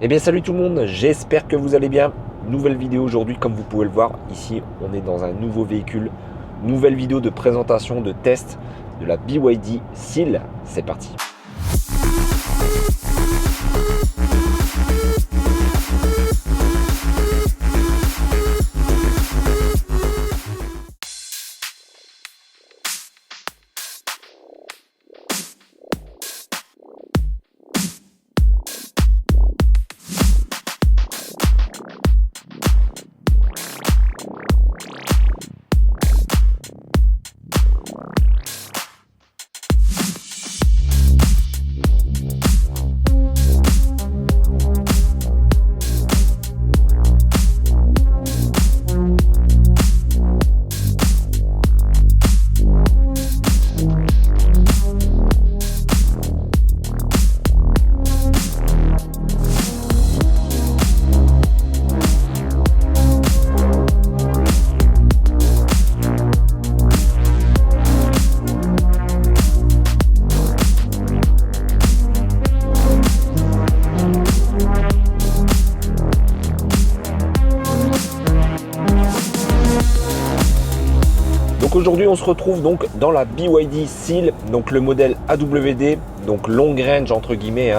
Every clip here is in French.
Eh bien salut tout le monde, j'espère que vous allez bien. Nouvelle vidéo aujourd'hui, comme vous pouvez le voir, ici on est dans un nouveau véhicule. Nouvelle vidéo de présentation, de test de la BYD Seal. C'est parti. Donc aujourd'hui on se retrouve donc dans la BYD Seal, donc le modèle AWD, donc long range entre guillemets,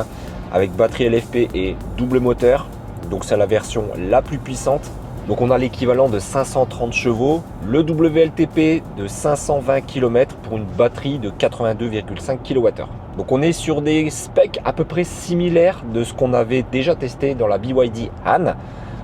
avec batterie LFP et double moteur. Donc c'est la version la plus puissante. Donc on a l'équivalent de 530 chevaux, le WLTP de 520 km pour une batterie de 82,5 kWh. Donc on est sur des specs à peu près similaires de ce qu'on avait déjà testé dans la BYD Han.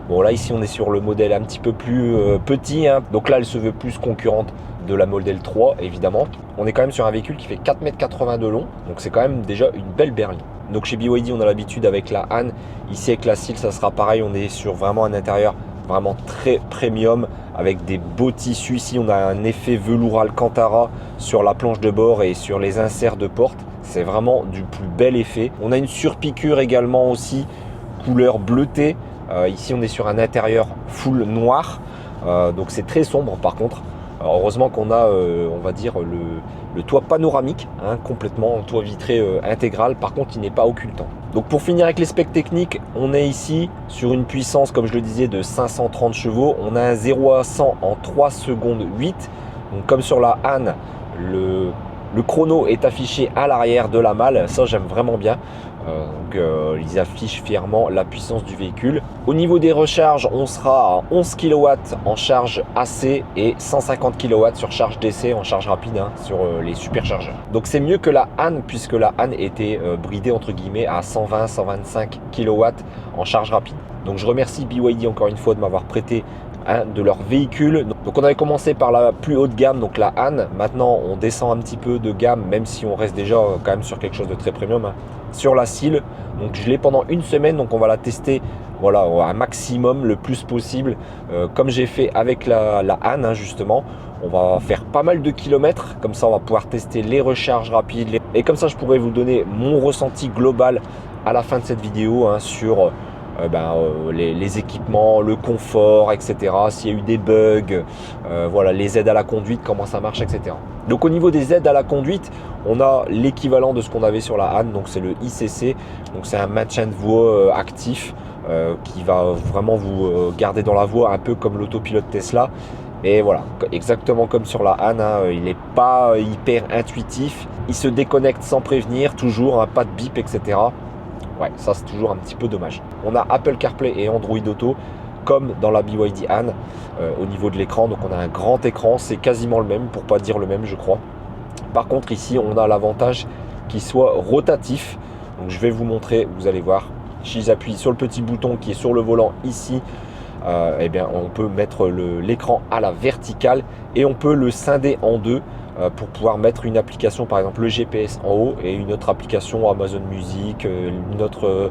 Bon là ici on est sur le modèle un petit peu plus petit, donc là elle se veut plus concurrente de la modèle 3 évidemment. On est quand même sur un véhicule qui fait 4,80 m de long, donc c'est quand même déjà une belle berline. Donc chez BYD on a l'habitude avec la Han, ici avec la Seal ça sera pareil, on est sur vraiment un intérieur vraiment très premium avec des beaux tissus. Ici on a un effet velours Alcantara sur la planche de bord et sur les inserts de porte, c'est vraiment du plus bel effet. On a une surpiqûre également aussi couleur bleutée. Ici on est sur un intérieur full noir, donc c'est très sombre par contre. Alors, heureusement qu'on a on va dire le toit panoramique, complètement toit vitré intégral, par contre il n'est pas occultant. Donc pour finir avec les specs techniques, on est ici sur une puissance comme je le disais de 530 chevaux, on a un 0 à 100 en 3 secondes 8, donc comme sur la Han, le chrono est affiché à l'arrière de la malle, ça j'aime vraiment bien. Ils affichent fièrement la puissance du véhicule. Au niveau des recharges, on sera à 11 kW en charge AC et 150 kW sur charge DC en charge rapide sur les superchargeurs. Donc c'est mieux que la Han puisque la Han était bridée entre guillemets à 120-125 kW en charge rapide. Donc je remercie BYD encore une fois de m'avoir prêté de leur véhicule. Donc on avait commencé par la plus haute gamme, donc la Han. Maintenant on descend un petit peu de gamme, même si on reste déjà quand même sur quelque chose de très premium, sur la Seal. Donc je l'ai pendant une semaine, donc on va la tester voilà, un maximum le plus possible, comme j'ai fait avec la Han justement. On va faire pas mal de kilomètres, comme ça on va pouvoir tester les recharges rapides, et comme ça je pourrais vous donner mon ressenti global à la fin de cette vidéo sur les équipements, le confort, etc. S'il y a eu des bugs, voilà, les aides à la conduite, comment ça marche, etc. Donc au niveau des aides à la conduite, on a l'équivalent de ce qu'on avait sur la Han, donc c'est le ICC, donc c'est un maintien de voie actif qui va vraiment vous garder dans la voie, un peu comme l'autopilote Tesla. Et voilà, exactement comme sur la Han, il n'est pas hyper intuitif, il se déconnecte sans prévenir, toujours, pas de bip, etc. Ouais, ça c'est toujours un petit peu dommage. On a Apple CarPlay et Android Auto comme dans la BYD Han au niveau de l'écran. Donc on a un grand écran, c'est quasiment le même, pour pas dire le même je crois. Par contre ici on a l'avantage qu'il soit rotatif. Donc je vais vous montrer, vous allez voir. Si j'appuie sur le petit bouton qui est sur le volant ici, eh bien on peut mettre l'écran à la verticale et on peut le scinder en deux. Pour pouvoir mettre une application, par exemple le GPS en haut et une autre application Amazon Music, une autre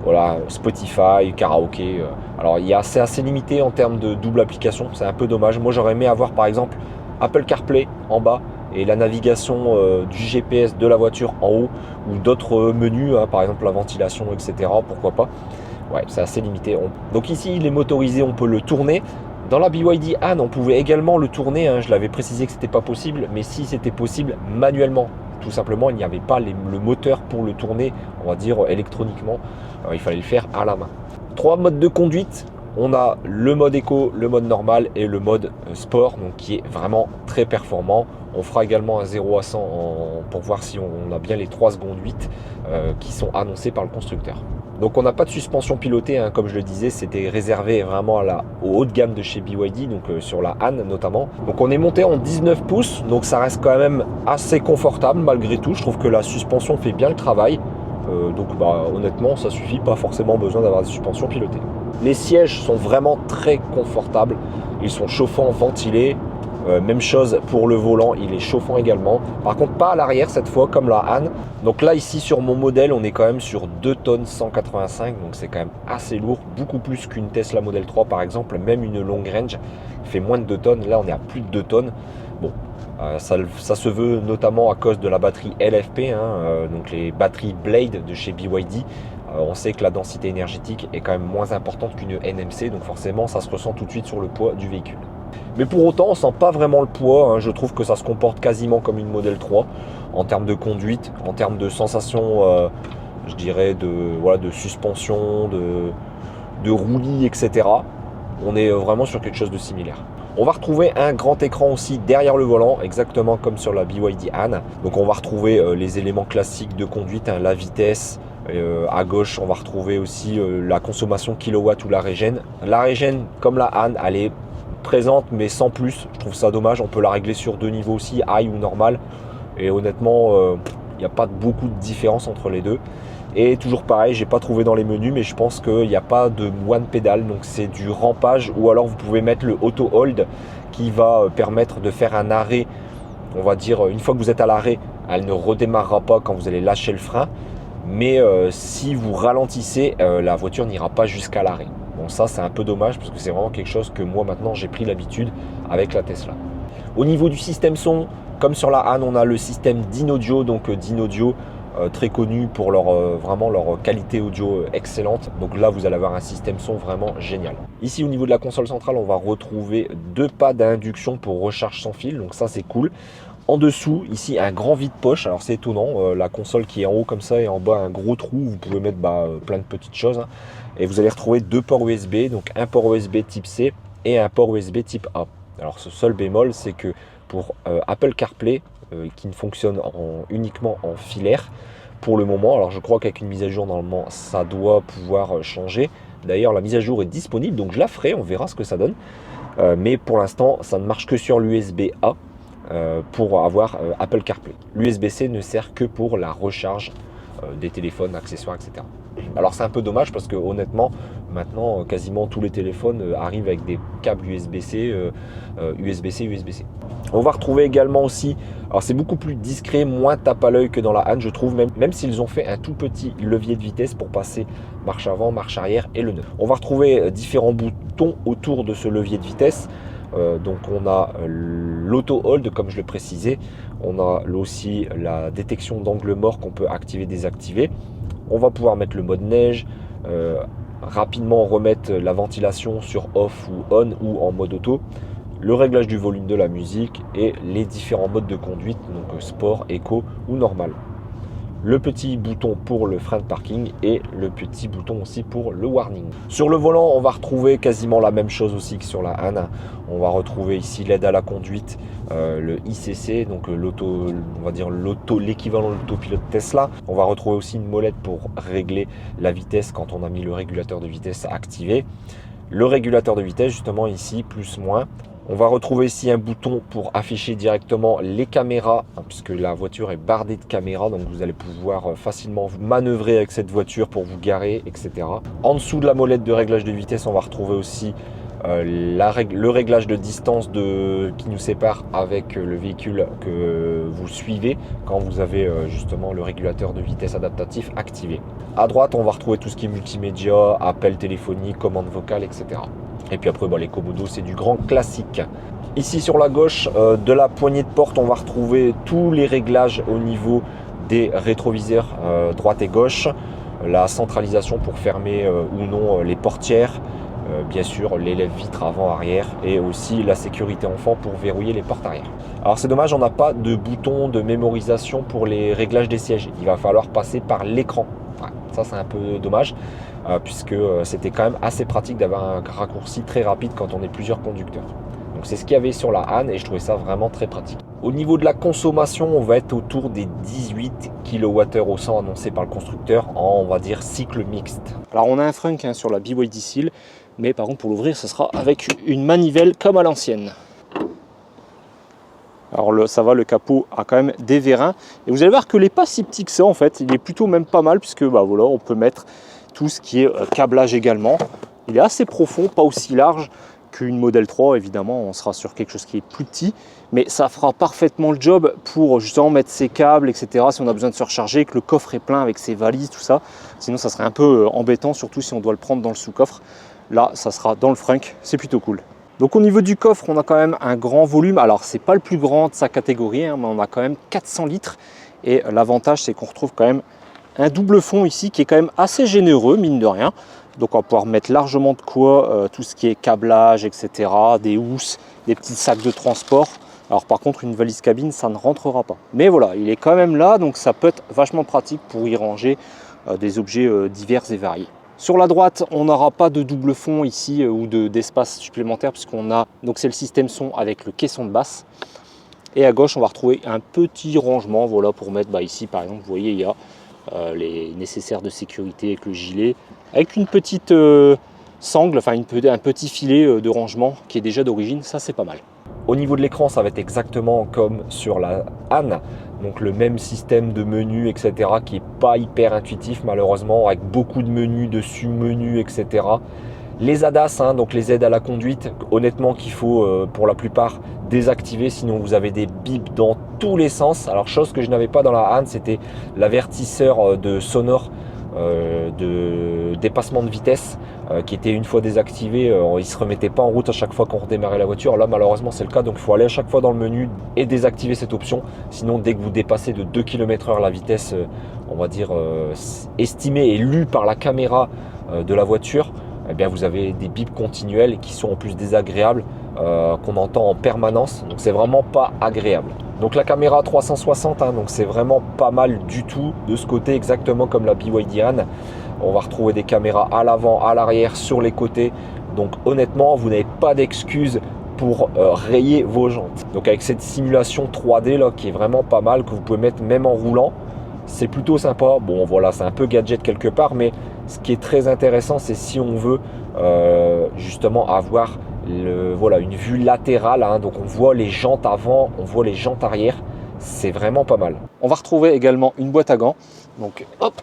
voilà, Spotify, karaoké. Alors c'est assez limité en termes de double application, c'est un peu dommage. Moi j'aurais aimé avoir par exemple Apple CarPlay en bas et la navigation du GPS de la voiture en haut, ou d'autres menus, par exemple la ventilation, etc. Pourquoi pas. Ouais, c'est assez limité. Donc ici il est motorisé, on peut le tourner. Dans la BYD Han, on pouvait également le tourner, je l'avais précisé que c'était pas possible, mais si c'était possible manuellement, tout simplement il n'y avait pas le moteur pour le tourner, on va dire électroniquement. Il fallait le faire à la main. 3 modes de conduite. On a le mode éco, le mode normal et le mode sport, donc qui est vraiment très performant. On fera également un 0 à 100 pour voir si on a bien les 3 secondes 8 qui sont annoncées par le constructeur. Donc on n'a pas de suspension pilotée, hein, comme je le disais, c'était réservé vraiment au haut de gamme de chez BYD, donc sur la Han notamment. Donc on est monté en 19 pouces, donc ça reste quand même assez confortable malgré tout. Je trouve que la suspension fait bien le travail. Donc honnêtement ça suffit, pas forcément besoin d'avoir des suspensions pilotées. Les sièges sont vraiment très confortables, ils sont chauffants, ventilés. Même chose pour le volant, il est chauffant également. Par contre pas à l'arrière cette fois comme la Han. Donc là ici sur mon modèle on est quand même sur 2 tonnes 185, donc c'est quand même assez lourd, beaucoup plus qu'une Tesla Model 3 par exemple. Même une long range fait moins de 2 tonnes, là on est à plus de 2 tonnes. Bon, ça se veut notamment à cause de la batterie LFP, donc les batteries Blade de chez BYD. On sait que la densité énergétique est quand même moins importante qu'une NMC, donc forcément ça se ressent tout de suite sur le poids du véhicule. Mais pour autant on ne sent pas vraiment le poids, hein. Je trouve que ça se comporte quasiment comme une Model 3 en termes de conduite, en termes de sensation, je dirais de suspension, de roulis, etc. On est vraiment sur quelque chose de similaire. On va retrouver un grand écran aussi derrière le volant, exactement comme sur la BYD Han. Donc on va retrouver les éléments classiques de conduite, hein, la vitesse. À gauche, on va retrouver aussi la consommation kilowatt ou la régène. La régène, comme la Han, elle est présente mais sans plus. Je trouve ça dommage. On peut la régler sur 2 niveaux aussi, high ou normal. Et honnêtement, il n'y a pas beaucoup de différence entre les deux. Et toujours pareil, j'ai pas trouvé dans les menus, mais je pense qu'il n'y a pas de one pédale, donc c'est du rampage, ou alors vous pouvez mettre le auto hold qui va permettre de faire un arrêt. On va dire une fois que vous êtes à l'arrêt, elle ne redémarrera pas quand vous allez lâcher le frein, mais si vous ralentissez, la voiture n'ira pas jusqu'à l'arrêt. Bon, ça c'est un peu dommage parce que c'est vraiment quelque chose que moi maintenant j'ai pris l'habitude avec la Tesla. Au niveau du système son, comme sur la Han, on a le système Dynaudio, donc Dynaudio très connu pour vraiment leur qualité audio excellente. Donc là vous allez avoir un système son vraiment génial. Ici au niveau de la console centrale, on va retrouver 2 pads d'induction pour recharge sans fil, donc ça c'est cool. En dessous ici un grand vide-poche, alors c'est étonnant, la console qui est en haut comme ça et en bas un gros trou où vous pouvez mettre plein de petites choses, hein. Et vous allez retrouver 2 ports USB, donc un port USB type C et un port USB type A. Alors ce seul bémol, c'est que pour Apple CarPlay, qui ne fonctionne uniquement en filaire pour le moment, alors je crois qu'avec une mise à jour normalement ça doit pouvoir changer. D'ailleurs la mise à jour est disponible, donc je la ferai, on verra ce que ça donne. Mais pour l'instant ça ne marche que sur l'USB-A pour avoir Apple CarPlay. L'USB-C ne sert que pour la recharge des téléphones, accessoires, etc. Alors c'est un peu dommage parce que honnêtement maintenant quasiment tous les téléphones arrivent avec des câbles USB-C, USB-C, USB-C. On va retrouver également aussi, alors c'est beaucoup plus discret, moins tape à l'œil que dans la Han je trouve, même s'ils ont fait un tout petit levier de vitesse pour passer marche avant, marche arrière et le neuf. On va retrouver différents boutons autour de ce levier de vitesse. Donc on a l'auto hold comme je le précisais, on a aussi la détection d'angle mort qu'on peut activer, désactiver. On va pouvoir mettre le mode neige, rapidement remettre la ventilation sur off ou on ou en mode auto, le réglage du volume de la musique et les différents modes de conduite, donc sport, éco ou normal. Le petit bouton pour le frein de parking et le petit bouton aussi pour le warning. Sur le volant, on va retrouver quasiment la même chose aussi que sur la Han. On va retrouver ici l'aide à la conduite, le ICC, donc on va dire l'équivalent de l'autopilote Tesla. On va retrouver aussi une molette pour régler la vitesse quand on a mis le régulateur de vitesse activé. Le régulateur de vitesse justement ici, plus moins. On va retrouver ici un bouton pour afficher directement les caméras, puisque la voiture est bardée de caméras, donc vous allez pouvoir facilement vous manœuvrer avec cette voiture pour vous garer, etc. En dessous de la molette de réglage de vitesse, on va retrouver aussi le réglage de distance qui nous sépare avec le véhicule que vous suivez quand vous avez justement le régulateur de vitesse adaptatif activé. À droite, on va retrouver tout ce qui est multimédia, appel téléphonique, commande vocale, etc. Et puis après, les commodos, c'est du grand classique. Ici sur la gauche de la poignée de porte, on va retrouver tous les réglages au niveau des rétroviseurs droite et gauche, la centralisation pour fermer ou non les portières, Bien sûr, les lève-vitres avant, arrière et aussi la sécurité enfant pour verrouiller les portes arrière. Alors c'est dommage, on n'a pas de bouton de mémorisation pour les réglages des sièges. Il va falloir passer par l'écran. Ouais, ça c'est un peu dommage puisque c'était quand même assez pratique d'avoir un raccourci très rapide quand on est plusieurs conducteurs. Donc c'est ce qu'il y avait sur la Han et je trouvais ça vraiment très pratique. Au niveau de la consommation, on va être autour des 18 kWh au 100 annoncés par le constructeur en, on va dire, cycle mixte. Alors on a un frunk sur la BYD Seal, mais par contre pour l'ouvrir, ce sera avec une manivelle comme à l'ancienne. Alors ça va, le capot a quand même des vérins. Et vous allez voir que il n'est pas si petit que ça en fait. Il est plutôt même pas mal puisque bah, voilà, on peut mettre tout ce qui est câblage également. Il est assez profond, pas aussi large qu'une Model 3 évidemment. On sera sur quelque chose qui est plus petit. Mais ça fera parfaitement le job pour justement mettre ses câbles, etc. Si on a besoin de se recharger, que le coffre est plein avec ses valises, tout ça. Sinon ça serait un peu embêtant, surtout si on doit le prendre dans le sous-coffre. Là, ça sera dans le frunk, c'est plutôt cool. Donc au niveau du coffre, on a quand même un grand volume. Alors c'est pas le plus grand de sa catégorie, hein, mais on a quand même 400 litres. Et l'avantage, c'est qu'on retrouve quand même un double fond ici qui est quand même assez généreux, mine de rien. Donc on va pouvoir mettre largement de quoi, tout ce qui est câblage, etc. Des housses, des petits sacs de transport. Alors par contre, une valise cabine, ça ne rentrera pas. Mais voilà, il est quand même là, donc ça peut être vachement pratique pour y ranger des objets divers et variés. Sur la droite, on n'aura pas de double fond ici ou d'espace supplémentaire puisqu'on a, donc c'est le système son avec le caisson de basse. Et à gauche, on va retrouver un petit rangement, voilà, pour mettre, bah, ici par exemple, vous voyez, il y a les nécessaires de sécurité avec le gilet, avec une petite sangle, enfin un petit filet de rangement qui est déjà d'origine, ça c'est pas mal. Au niveau de l'écran, ça va être exactement comme sur la Han, donc le même système de menus, etc. qui n'est pas hyper intuitif malheureusement, avec beaucoup de menus, de sous-menus, etc. Les ADAS, hein, donc les aides à la conduite, honnêtement qu'il faut pour la plupart désactiver, sinon vous avez des bips dans tous les sens. Alors chose que je n'avais pas dans la Han, c'était l'avertisseur de sonore de dépassement de vitesse qui était une fois désactivé, il ne se remettait pas en route à chaque fois qu'on redémarrait la voiture. Là malheureusement c'est le cas, donc il faut aller à chaque fois dans le menu et désactiver cette option. Sinon dès que vous dépassez de 2 km/h la vitesse on va dire estimée et lue par la caméra de la voiture, eh bien vous avez des bips continuels qui sont en plus désagréables, qu'on entend en permanence, donc c'est vraiment pas agréable. Donc la caméra 360, hein, donc c'est vraiment pas mal du tout de ce côté, exactement comme la BYD Han. On va retrouver des caméras à l'avant, à l'arrière, sur les côtés. Donc honnêtement, vous n'avez pas d'excuses pour rayer vos jantes. Donc avec cette simulation 3D là qui est vraiment pas mal, que vous pouvez mettre même en roulant, c'est plutôt sympa. Bon voilà, c'est un peu gadget quelque part, mais ce qui est très intéressant, c'est si on veut justement avoir voilà, une vue latérale, hein, donc on voit les jantes avant, on voit les jantes arrière, c'est vraiment pas mal. On va retrouver également une boîte à gants, donc hop,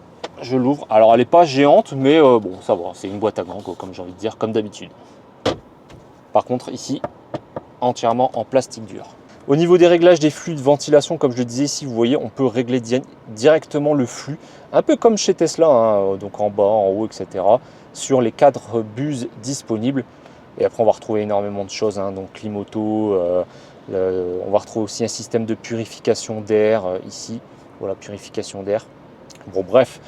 je l'ouvre. Alors elle n'est pas géante, mais bon ça va, c'est une boîte à gants quoi, comme j'ai envie de dire, comme d'habitude. Par contre ici, entièrement en plastique dur. Au niveau des réglages des flux de ventilation, comme je le disais ici, vous voyez, on peut régler directement le flux, un peu comme chez Tesla, hein, donc en bas, en haut, etc., sur les cadres bus disponibles. Et après, on va retrouver énormément de choses, hein, donc climoto, on va retrouver aussi un système de purification d'air ici, voilà, purification d'air. Bon bref,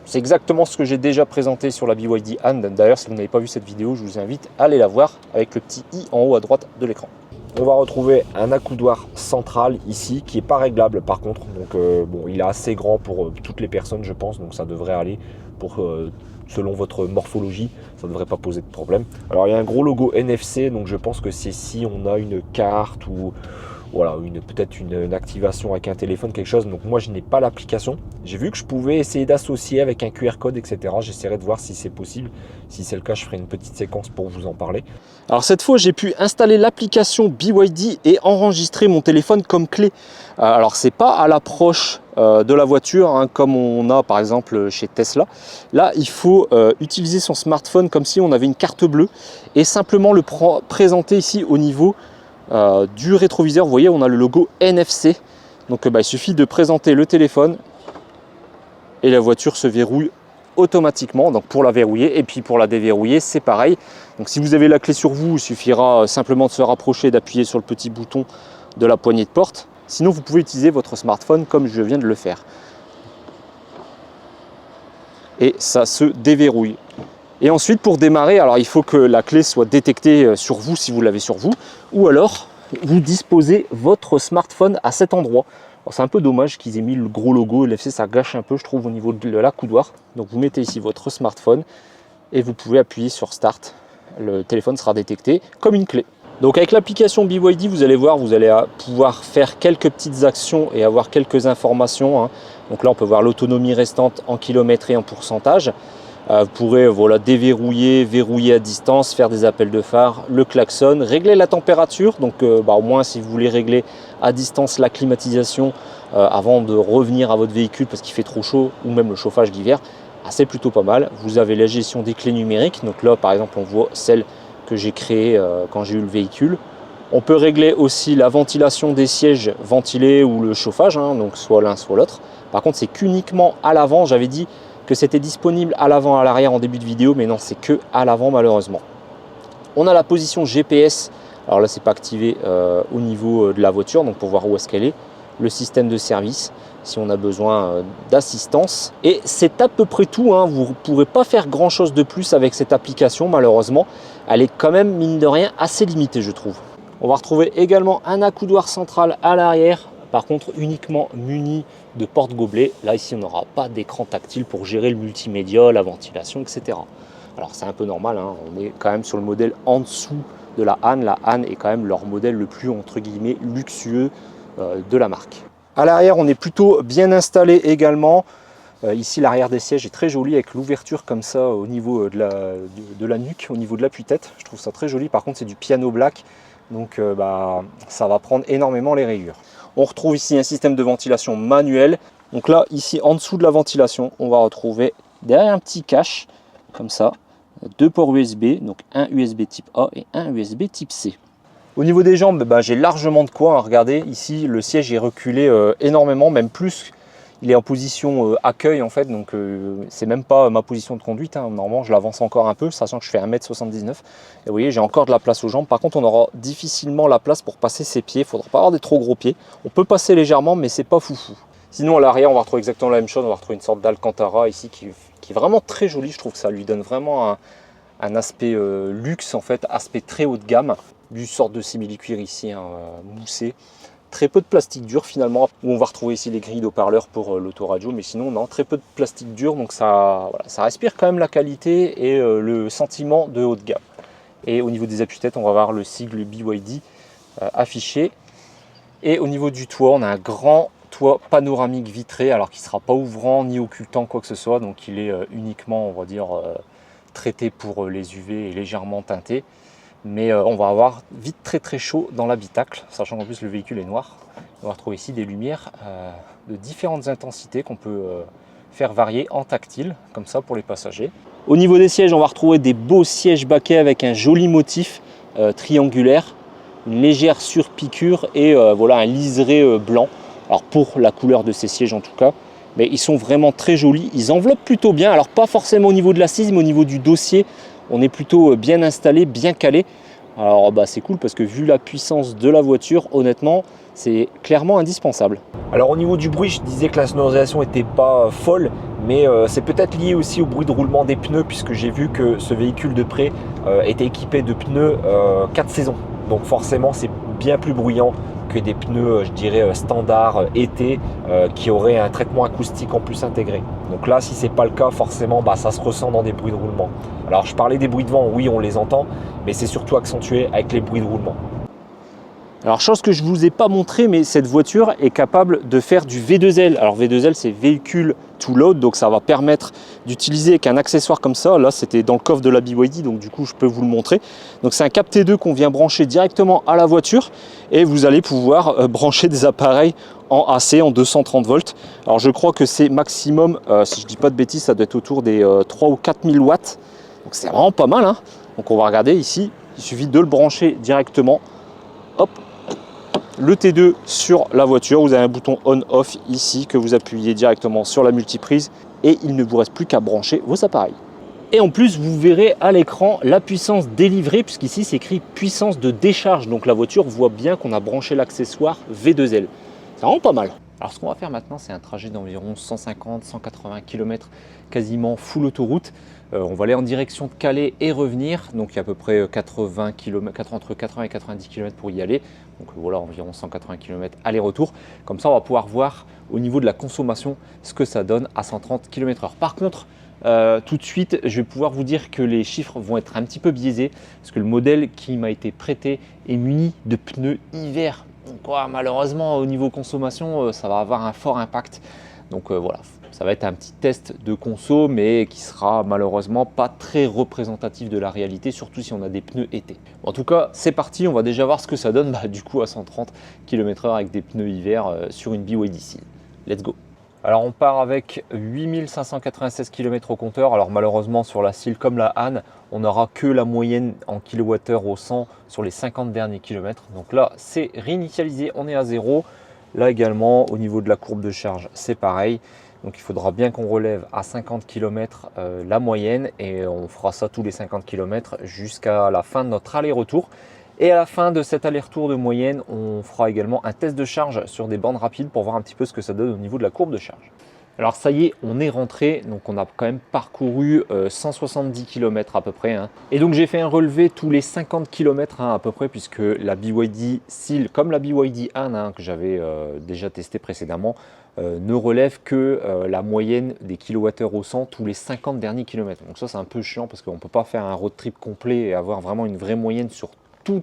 c'est exactement ce que j'ai déjà présenté sur la BYD Han. D'ailleurs, si vous n'avez pas vu cette vidéo, je vous invite à aller la voir avec le petit i en haut à droite de l'écran. On va retrouver un accoudoir central ici qui n'est pas réglable par contre. Donc bon, il est assez grand pour toutes les personnes je pense, donc ça devrait aller pour selon votre morphologie, ça ne devrait pas poser de problème. Alors il y a un gros logo NFC, donc je pense que c'est si on a une carte ou voilà, peut-être une activation avec un téléphone, quelque chose. Donc moi je n'ai pas l'application. J'ai vu que je pouvais essayer d'associer avec un QR code, etc. J'essaierai de voir si c'est possible. Si c'est le cas, je ferai une petite séquence pour vous en parler. Alors cette fois, j'ai pu installer l'application BYD et enregistrer mon téléphone comme clé. Alors c'est pas à l'approche de la voiture, hein, comme on a par exemple chez Tesla. Là, il faut utiliser son smartphone comme si on avait une carte bleue et simplement le présenter ici au niveau du rétroviseur. Vous voyez, on a le logo NFC. Donc il suffit de présenter le téléphone et la voiture se verrouille automatiquement. Donc pour la verrouiller, et puis pour la déverrouiller, c'est pareil. Donc si vous avez la clé sur vous, il suffira simplement de se rapprocher, d'appuyer sur le petit bouton de la poignée de porte. Sinon, vous pouvez utiliser votre smartphone comme je viens de le faire. Et ça se déverrouille. Et ensuite, pour démarrer, alors il faut que la clé soit détectée sur vous si vous l'avez sur vous, ou alors vous disposez votre smartphone à cet endroit. C'est un peu dommage qu'ils aient mis le gros logo LFC, ça gâche un peu je trouve au niveau de la coudoir. Donc vous mettez ici votre smartphone et vous pouvez appuyer sur Start. Le téléphone sera détecté comme une clé. Donc avec l'application BYD, vous allez voir, vous allez pouvoir faire quelques petites actions et avoir quelques informations, hein. Donc là on peut voir l'autonomie restante en kilomètres et en pourcentage. Vous pourrez voilà, déverrouiller, verrouiller à distance, faire des appels de phare, le klaxon, régler la température. Donc au moins si vous voulez régler à distance la climatisation avant de revenir à votre véhicule parce qu'il fait trop chaud, ou même le chauffage d'hiver, c'est plutôt pas mal. Vous avez la gestion des clés numériques. Donc là par exemple on voit celle que j'ai créée quand j'ai eu le véhicule. On peut régler aussi la ventilation des sièges ventilés ou le chauffage, hein, donc soit l'un soit l'autre. Par contre c'est qu'uniquement à l'avant. J'avais dit que c'était disponible à l'avant et à l'arrière en début de vidéo, mais non, c'est que à l'avant malheureusement. On a la position GPS, alors là c'est pas activé au niveau de la voiture, donc pour voir où est-ce qu'elle est, le système de service, si on a besoin d'assistance. Et c'est à peu près tout, hein. Vous ne pourrez pas faire grand chose de plus avec cette application malheureusement, elle est quand même mine de rien assez limitée je trouve. On va retrouver également un accoudoir central à l'arrière, par contre uniquement muni de porte-gobelet. Là ici on n'aura pas d'écran tactile pour gérer le multimédia, la ventilation, etc. Alors c'est un peu normal, hein, on est quand même sur le modèle en dessous de la Han. La Han est quand même leur modèle le plus entre guillemets luxueux de la marque. À l'arrière on est plutôt bien installé également. Ici l'arrière des sièges est très joli avec l'ouverture comme ça au niveau de la nuque, au niveau de l'appui-tête. Je trouve ça très joli. Par contre c'est du piano black, donc ça va prendre énormément les rayures. On retrouve ici un système de ventilation manuel. Donc là, ici, en dessous de la ventilation, on va retrouver derrière un petit cache, comme ça, deux ports USB, donc un USB type A et un USB type C. Au niveau des jambes, j'ai largement de quoi. Regardez, ici, le siège est reculé énormément, même plus. Il est en position accueil en fait, donc c'est même pas ma position de conduite, hein. Normalement je l'avance encore un peu, sachant que je fais 1m79. Et vous voyez, j'ai encore de la place aux jambes. Par contre on aura difficilement la place pour passer ses pieds, il ne faudra pas avoir des trop gros pieds. On peut passer légèrement mais c'est pas foufou. Sinon à l'arrière on va retrouver exactement la même chose, on va retrouver une sorte d'Alcantara ici qui est vraiment très jolie. Je trouve que ça lui donne vraiment un aspect luxe en fait, aspect très haut de gamme. Du sorte de simili-cuir ici, hein, moussé. Très peu de plastique dur finalement, où on va retrouver ici les grilles d'haut-parleurs pour l'autoradio, mais sinon non, très peu de plastique dur, donc ça, voilà, ça respire quand même la qualité et le sentiment de haut de gamme. Et au niveau des appuis-têtes, on va voir le sigle BYD affiché. Et au niveau du toit, on a un grand toit panoramique vitré, alors qui ne sera pas ouvrant ni occultant quoi que ce soit, donc il est uniquement, on va dire, traité pour les UV et légèrement teinté. Mais on va avoir vite très chaud dans l'habitacle, sachant qu'en plus le véhicule est noir. On va retrouver ici des lumières de différentes intensités qu'on peut faire varier en tactile, comme ça pour les passagers. Au niveau des sièges, on va retrouver des beaux sièges baquets avec un joli motif triangulaire, une légère surpiqûre et voilà un liseré blanc. Alors pour la couleur de ces sièges en tout cas, mais ils sont vraiment très jolis. Ils enveloppent plutôt bien, alors pas forcément au niveau de l'assise, mais au niveau du dossier. On est plutôt bien installé, bien calé. Alors c'est cool parce que vu la puissance de la voiture, honnêtement, c'est clairement indispensable. Alors au niveau du bruit, je disais que la sonorisation n'était pas folle, mais c'est peut-être lié aussi au bruit de roulement des pneus, puisque j'ai vu que ce véhicule de près était équipé de pneus 4 saisons. Donc forcément, c'est bien plus bruyant que des pneus, je dirais, standard été, qui auraient un traitement acoustique en plus intégré. Donc là, si c'est pas le cas, forcément, ça se ressent dans des bruits de roulement. Alors je parlais des bruits de vent, oui, on les entend, mais c'est surtout accentué avec les bruits de roulement. Alors chose que je ne vous ai pas montré, mais cette voiture est capable de faire du V2L. Alors V2L c'est véhicule to load, donc ça va permettre d'utiliser avec un accessoire comme ça. Là c'était dans le coffre de la BYD, donc du coup je peux vous le montrer. Donc c'est un cap T2 qu'on vient brancher directement à la voiture et vous allez pouvoir brancher des appareils en AC en 230 volts. Alors je crois que c'est maximum, si je ne dis pas de bêtises, ça doit être autour des 3 ou 4000 watts. Donc c'est vraiment pas mal, hein. Donc on va regarder ici, il suffit de le brancher directement. Hop, le T2 sur la voiture, vous avez un bouton on-off ici que vous appuyez directement sur la multiprise et il ne vous reste plus qu'à brancher vos appareils. Et en plus, vous verrez à l'écran la puissance délivrée, puisqu'ici c'est écrit puissance de décharge. Donc la voiture voit bien qu'on a branché l'accessoire V2L. C'est vraiment pas mal. Alors ce qu'on va faire maintenant, c'est un trajet d'environ 150-180 km, quasiment full autoroute. On va aller en direction de Calais et revenir. Donc il y a à peu près 80 km, entre 80 et 90 km pour y aller. Donc voilà, environ 180 km aller-retour. Comme ça, on va pouvoir voir au niveau de la consommation ce que ça donne à 130 km/h. Par contre, tout de suite, je vais pouvoir vous dire que les chiffres vont être un petit peu biaisés parce que le modèle qui m'a été prêté est muni de pneus hiver. Donc malheureusement, au niveau consommation, ça va avoir un fort impact. Donc voilà, ça va être un petit test de conso, mais qui sera malheureusement pas très représentatif de la réalité, surtout si on a des pneus été. En tout cas, c'est parti, on va déjà voir ce que ça donne du coup à 130 km/h avec des pneus hiver sur une BYD Seal. Let's go! Alors on part avec 8596 km au compteur. Alors malheureusement sur la Seal comme la Han, on n'aura que la moyenne en kWh au 100 sur les 50 derniers kilomètres. Donc là c'est réinitialisé, on est à 0. Là également au niveau de la courbe de charge c'est pareil. Donc il faudra bien qu'on relève à 50 km la moyenne et on fera ça tous les 50 km jusqu'à la fin de notre aller-retour. Et à la fin de cet aller-retour de moyenne, on fera également un test de charge sur des bandes rapides pour voir un petit peu ce que ça donne au niveau de la courbe de charge. Alors ça y est, on est rentré, donc on a quand même parcouru 170 km à peu près. Et donc j'ai fait un relevé tous les 50 km à peu près, puisque la BYD Seal, comme la BYD Han que j'avais déjà testé précédemment, ne relève que la moyenne des kWh au 100 tous les 50 derniers kilomètres. Donc ça c'est un peu chiant parce qu'on ne peut pas faire un road trip complet et avoir vraiment une vraie moyenne sur tout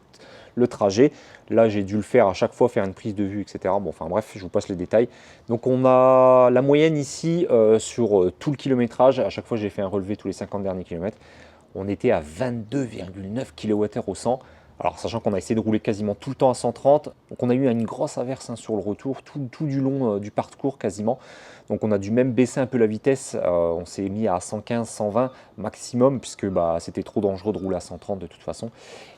le trajet. Là j'ai dû le faire à chaque fois, faire une prise de vue, etc. Bon, enfin bref, je vous passe les détails. Donc on a la moyenne ici sur tout le kilométrage. À chaque fois j'ai fait un relevé tous les 50 derniers kilomètres. On était à 22,9 kWh au 100. Alors sachant qu'on a essayé de rouler quasiment tout le temps à 130, donc on a eu une grosse averse sur le retour, tout du long du parcours quasiment. Donc on a dû même baisser un peu la vitesse, on s'est mis à 115, 120 maximum, puisque c'était trop dangereux de rouler à 130 de toute façon.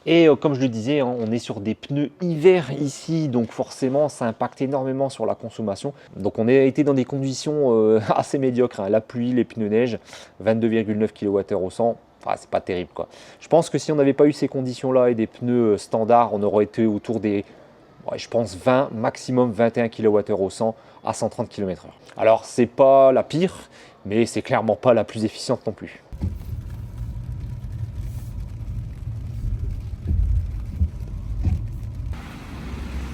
Et comme je le disais, on est sur des pneus hiver ici, donc forcément ça impacte énormément sur la consommation. Donc on a été dans des conditions assez médiocres, la pluie, les pneus neige, 22,9 kWh au 100. C'est pas terrible quoi. Je pense que si on n'avait pas eu ces conditions là et des pneus standards, on aurait été autour des, je pense 20, maximum 21 kWh au 100 à 130 km/h. Alors c'est pas la pire, mais c'est clairement pas la plus efficiente non plus.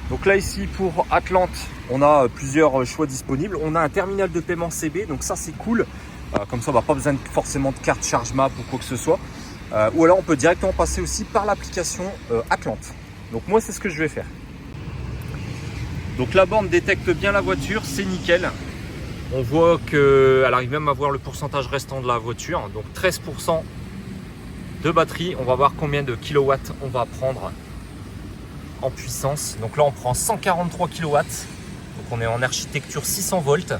Donc là ici pour Atlante, on a plusieurs choix disponibles. On a un terminal de paiement CB, donc ça c'est cool. Comme ça, on n'a pas besoin forcément de carte ChargeMap ou quoi que ce soit. Ou alors, on peut directement passer aussi par l'application Atlante. Donc moi, c'est ce que je vais faire. Donc la borne détecte bien la voiture, c'est nickel. On voit qu'elle arrive même à voir le pourcentage restant de la voiture. Donc 13% de batterie. On va voir combien de kilowatts on va prendre en puissance. Donc là, on prend 143 kilowatts. Donc on est en architecture 600 volts.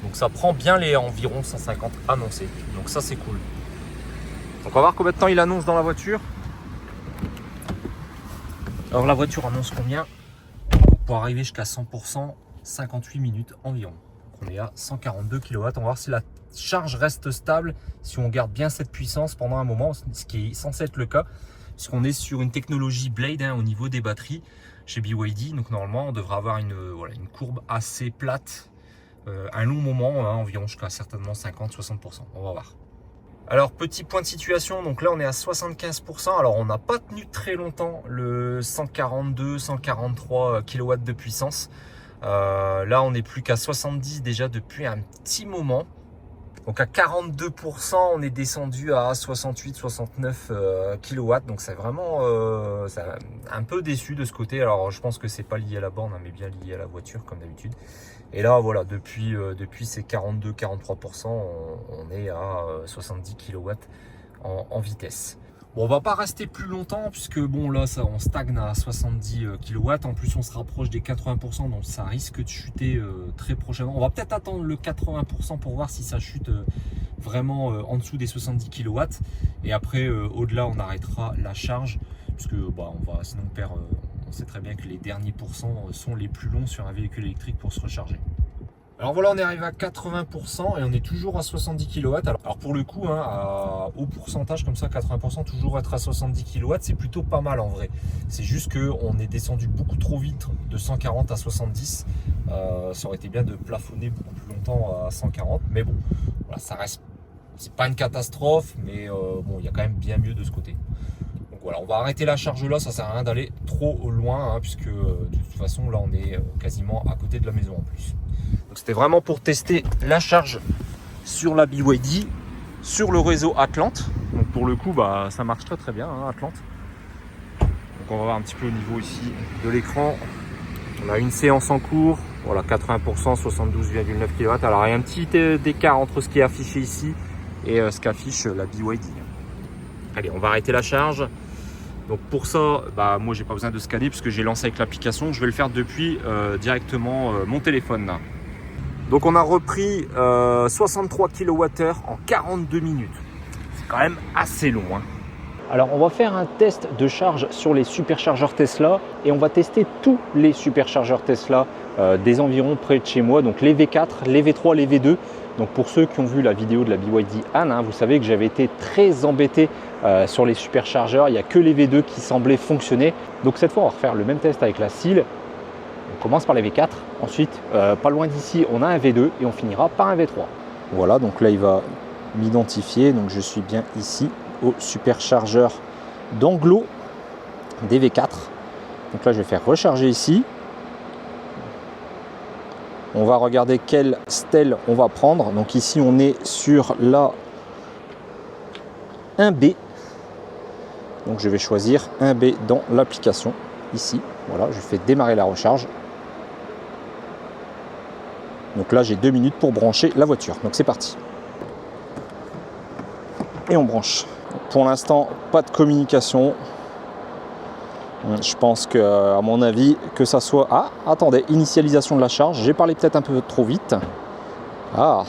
Donc ça prend bien les environ 150 annoncés. Donc ça c'est cool. Donc on va voir combien de temps il annonce dans la voiture. Alors la voiture annonce combien? Pour arriver jusqu'à 100%, 58 minutes environ. Donc on est à 142 kW. On va voir si la charge reste stable, si on garde bien cette puissance pendant un moment, ce qui est censé être le cas, puisqu'on est sur une technologie Blade au niveau des batteries chez BYD. Donc normalement on devrait avoir une courbe assez plate. Un long moment, environ jusqu'à certainement 50-60%. On va voir. Alors petit point de situation, donc là on est à 75%. Alors on n'a pas tenu très longtemps le 142-143 kW de puissance. Là on n'est plus qu'à 70 déjà depuis un petit moment. Donc à 42%, on est descendu à 68-69 kW. Donc c'est vraiment un peu déçu de ce côté. Alors je pense que c'est pas lié à la borne, mais bien lié à la voiture comme d'habitude. Et là voilà, depuis ces 42-43%, on est à 70 kW en vitesse. Bon, on va pas rester plus longtemps puisque bon là on stagne à 70 kW. En plus on se rapproche des 80%, donc ça risque de chuter très prochainement. On va peut-être attendre le 80% pour voir si ça chute vraiment en dessous des 70 kW. Et après au-delà on arrêtera la charge puisque on va sinon perdre. On sait très bien que les derniers pourcents sont les plus longs sur un véhicule électrique pour se recharger. Alors voilà, on est arrivé à 80% et on est toujours à 70 kW. Alors pour le coup, au pourcentage comme ça, 80%, toujours être à 70 kW, c'est plutôt pas mal en vrai. C'est juste qu'on est descendu beaucoup trop vite de 140 à 70. Ça aurait été bien de plafonner beaucoup plus longtemps à 140. Mais bon, voilà, ça reste c'est pas une catastrophe, mais bon, il y a quand même bien mieux de ce côté. Donc voilà, on va arrêter la charge là, ça sert à rien d'aller trop loin, hein, puisque de toute façon là on est quasiment à côté de la maison en plus. Donc c'était vraiment pour tester la charge sur la BYD, sur le réseau Atlante. Donc pour le coup, bah, ça marche très bien, hein, Atlante. Donc on va voir un petit peu au niveau ici de l'écran. On a une séance en cours, voilà, 80%, 72,9 kW. Alors il y a un petit écart entre ce qui est affiché ici et ce qu'affiche la BYD. Allez, on va arrêter la charge. Donc pour ça, bah, moi j'ai pas besoin de scanner puisque j'ai lancé avec l'application. Je vais le faire depuis directement mon téléphone là. Donc on a repris 63 kWh en 42 minutes. C'est quand même assez long, hein. Alors on va faire un test de charge sur les superchargeurs Tesla et on va tester tous les superchargeurs Tesla des environs près de chez moi, donc les V4, les V3, les V2. Donc pour ceux qui ont vu la vidéo de la BYD Han, hein, vous savez que j'avais été très embêté sur les superchargeurs, il n'y a que les V2 qui semblaient fonctionner. Donc cette fois on va refaire le même test avec la SEAL. On commence par les V4, ensuite pas loin d'ici on a un V2 et on finira par un V3. Voilà, donc là il va m'identifier, donc je suis bien ici au superchargeur d'Anglo des V4. Donc là je vais faire recharger ici. On va regarder quelle stèle on va prendre. Donc ici on est sur la 1B. Donc je vais choisir 1B dans l'application ici. Voilà, je fais démarrer la recharge. Donc là j'ai 2 minutes pour brancher la voiture. Donc c'est parti. Et on branche. Pour l'instant, pas de communication. Je pense que, à mon avis, que ça soit... Ah, attendez, initialisation de la charge. J'ai parlé peut-être un peu trop vite. Ah,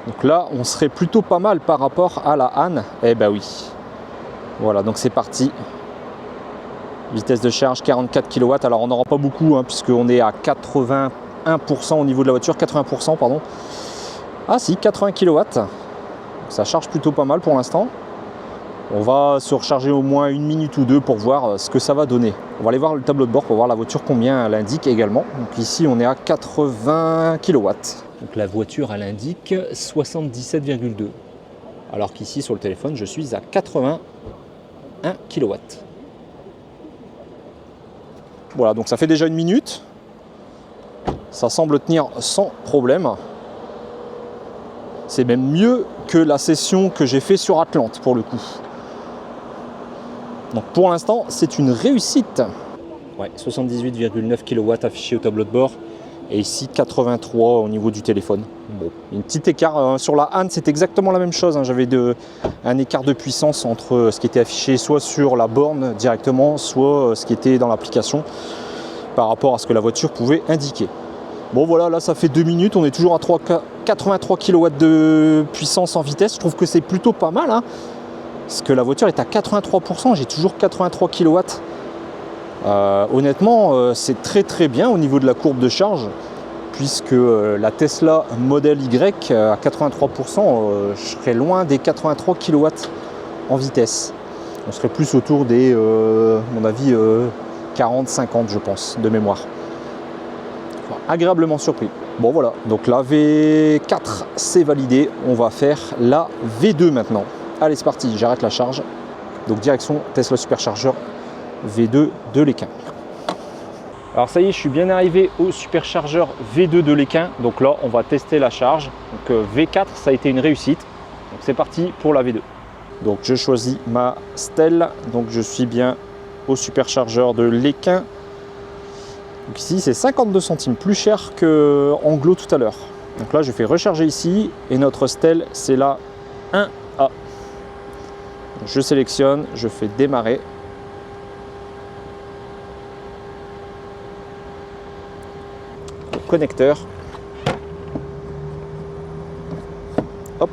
donc là, on serait plutôt pas mal par rapport à la Han. Eh ben oui. Voilà, donc c'est parti. Vitesse de charge 44 kW. Alors on n'aura pas beaucoup, hein, puisqu'on est à 81% au niveau de la voiture. 80%, pardon. Ah si, 80 kW. Ça charge plutôt pas mal pour l'instant. On va se recharger au moins 1 minute ou 2 pour voir ce que ça va donner. On va aller voir le tableau de bord pour voir la voiture combien elle indique également. Donc ici on est à 80 kW. Donc la voiture elle indique 77,2. Alors qu'ici sur le téléphone je suis à 81 kW. Voilà, donc ça fait déjà 1 minute. Ça semble tenir sans problème. C'est même mieux que la session que j'ai fait sur Atlante pour le coup. Donc pour l'instant, c'est une réussite. Ouais, 78,9 kW affiché au tableau de bord. Et ici, 83 au niveau du téléphone. Bon, une petite écart. Sur la Han, c'est exactement la même chose. Hein. J'avais un écart de puissance entre ce qui était affiché soit sur la borne directement, soit ce qui était dans l'application par rapport à ce que la voiture pouvait indiquer. Bon voilà, là ça fait 2 minutes. On est toujours à 83 kW de puissance en vitesse. Je trouve que c'est plutôt pas mal. Hein. Parce que la voiture est à 83%, j'ai toujours 83 kW. Honnêtement, c'est très très bien au niveau de la courbe de charge, puisque la Tesla Model Y à 83%, je serais loin des 83 kW en vitesse. On serait plus autour des, à mon avis, 40-50 je pense, de mémoire. Enfin, agréablement surpris. Bon voilà, donc la V4 c'est validé, on va faire la V2 maintenant. Allez c'est parti, j'arrête la charge. Donc direction Tesla Supercharger V2 de l'Équin. Alors ça y est, je suis bien arrivé au superchargeur V2 de l'Équin. Donc là, on va tester la charge. Donc V4, ça a été une réussite. Donc c'est parti pour la V2. Donc je choisis ma stèle. Donc je suis bien au superchargeur de l'Équin. Donc ici, c'est 52 centimes plus cher que Anglo tout à l'heure. Donc là, je fais recharger ici. Et notre stèle, c'est la 1A. Je sélectionne, je fais démarrer. Le connecteur. Hop.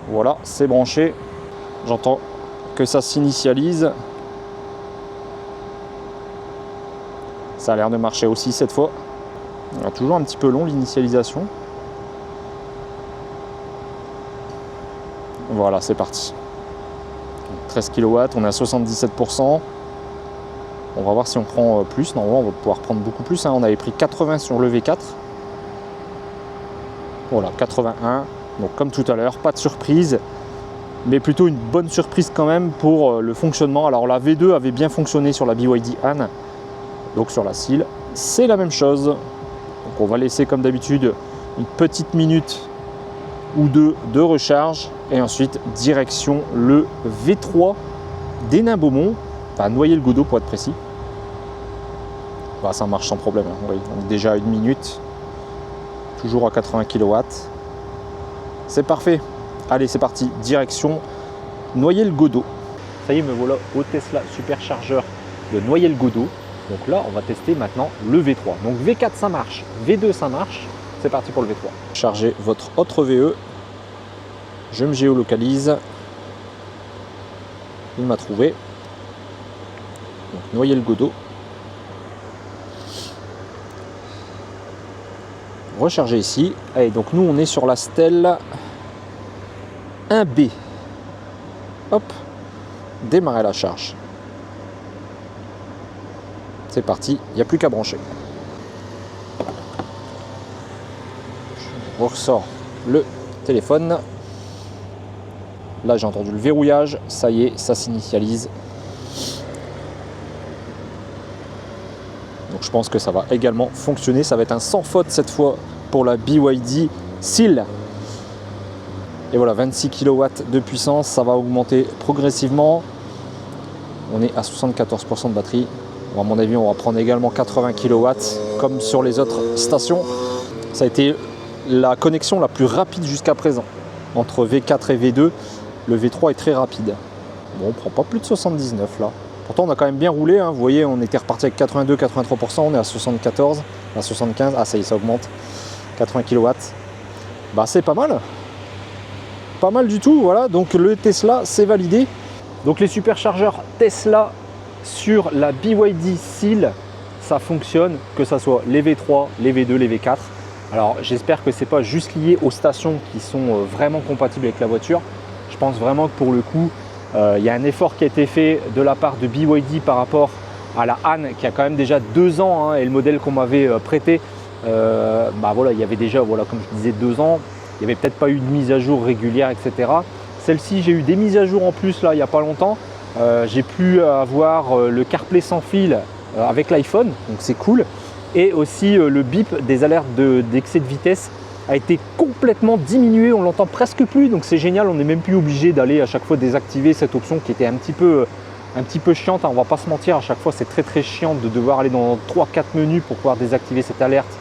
Voilà, c'est branché. J'entends que ça s'initialise. Ça a l'air de marcher aussi cette fois. Il y a toujours un petit peu long l'initialisation. Voilà, c'est parti. 13 kW, on est à 77%. On va voir si on prend plus. Normalement, on va pouvoir prendre beaucoup plus. Hein. On avait pris 80 sur le V4. Voilà, 81. Donc comme tout à l'heure, pas de surprise, mais plutôt une bonne surprise quand même pour le fonctionnement. Alors la V2 avait bien fonctionné sur la BYD Han, donc sur la Seal, c'est la même chose. Donc on va laisser comme d'habitude une petite minute ou deux de recharge et ensuite direction le V3 d'Hénin-Beaumont, enfin Noyers-le-Godeau pour être précis. Bah, ça marche sans problème, hein. Oui, donc déjà une minute, toujours à 80 kW. C'est parfait. Allez, c'est parti, direction Noyers-le-Godeau. Ça y est, me voilà au Tesla superchargeur de Noyers-le-Godeau. Donc là, on va tester maintenant le V3. Donc V4, ça marche, V2, ça marche. C'est parti pour le V3. Chargez votre autre VE. Je me géolocalise. Il m'a trouvé. Donc Noyers-le-Godeau. Recharger ici. Allez, donc nous, on est sur la stèle 1B. Hop. Démarrer la charge. C'est parti, il n'y a plus qu'à brancher. Je ressors le téléphone. Là, j'ai entendu le verrouillage. Ça y est, ça s'initialise. Donc je pense que ça va également fonctionner. Ça va être un sans faute cette fois pour la BYD Seal. Et voilà, 26 kW de puissance. Ça va augmenter progressivement. On est à 74% de batterie. À mon avis, on va prendre également 80 kW comme sur les autres stations. Ça a été la connexion la plus rapide jusqu'à présent. Entre V4 et V2, le V3 est très rapide. Bon, on prend pas plus de 79 là. Pourtant, on a quand même bien roulé, hein. Vous voyez, on était reparti avec 82-83%, on est à 74, à 75. Ah, ça y est, ça augmente. 80 kW. Bah, c'est pas mal. Pas mal du tout, voilà. Donc, le Tesla, c'est validé. Donc, les superchargeurs Tesla sur la BYD Seal, ça fonctionne, que ce soit les V3, les V2, les V4. Alors j'espère que c'est pas juste lié aux stations qui sont vraiment compatibles avec la voiture. Je pense vraiment que pour le coup, il y a un effort qui a été fait de la part de BYD par rapport à la Han qui a quand même déjà 2 ans, hein, et le modèle qu'on m'avait prêté, bah voilà, il y avait déjà, voilà, comme je disais, 2 ans. Il n'y avait peut-être pas eu de mise à jour régulière, etc. Celle-ci, j'ai eu des mises à jour en plus là, il n'y a pas longtemps. J'ai pu avoir le CarPlay sans fil avec l'iPhone, donc c'est cool. Et aussi le bip des alertes d'excès de vitesse a été complètement diminué, on l'entend presque plus, donc c'est génial. On n'est même plus obligé d'aller à chaque fois désactiver cette option qui était un petit peu chiante, hein, on va pas se mentir. À chaque fois, c'est très chiant de devoir aller dans 3-4 menus pour pouvoir désactiver cette alerte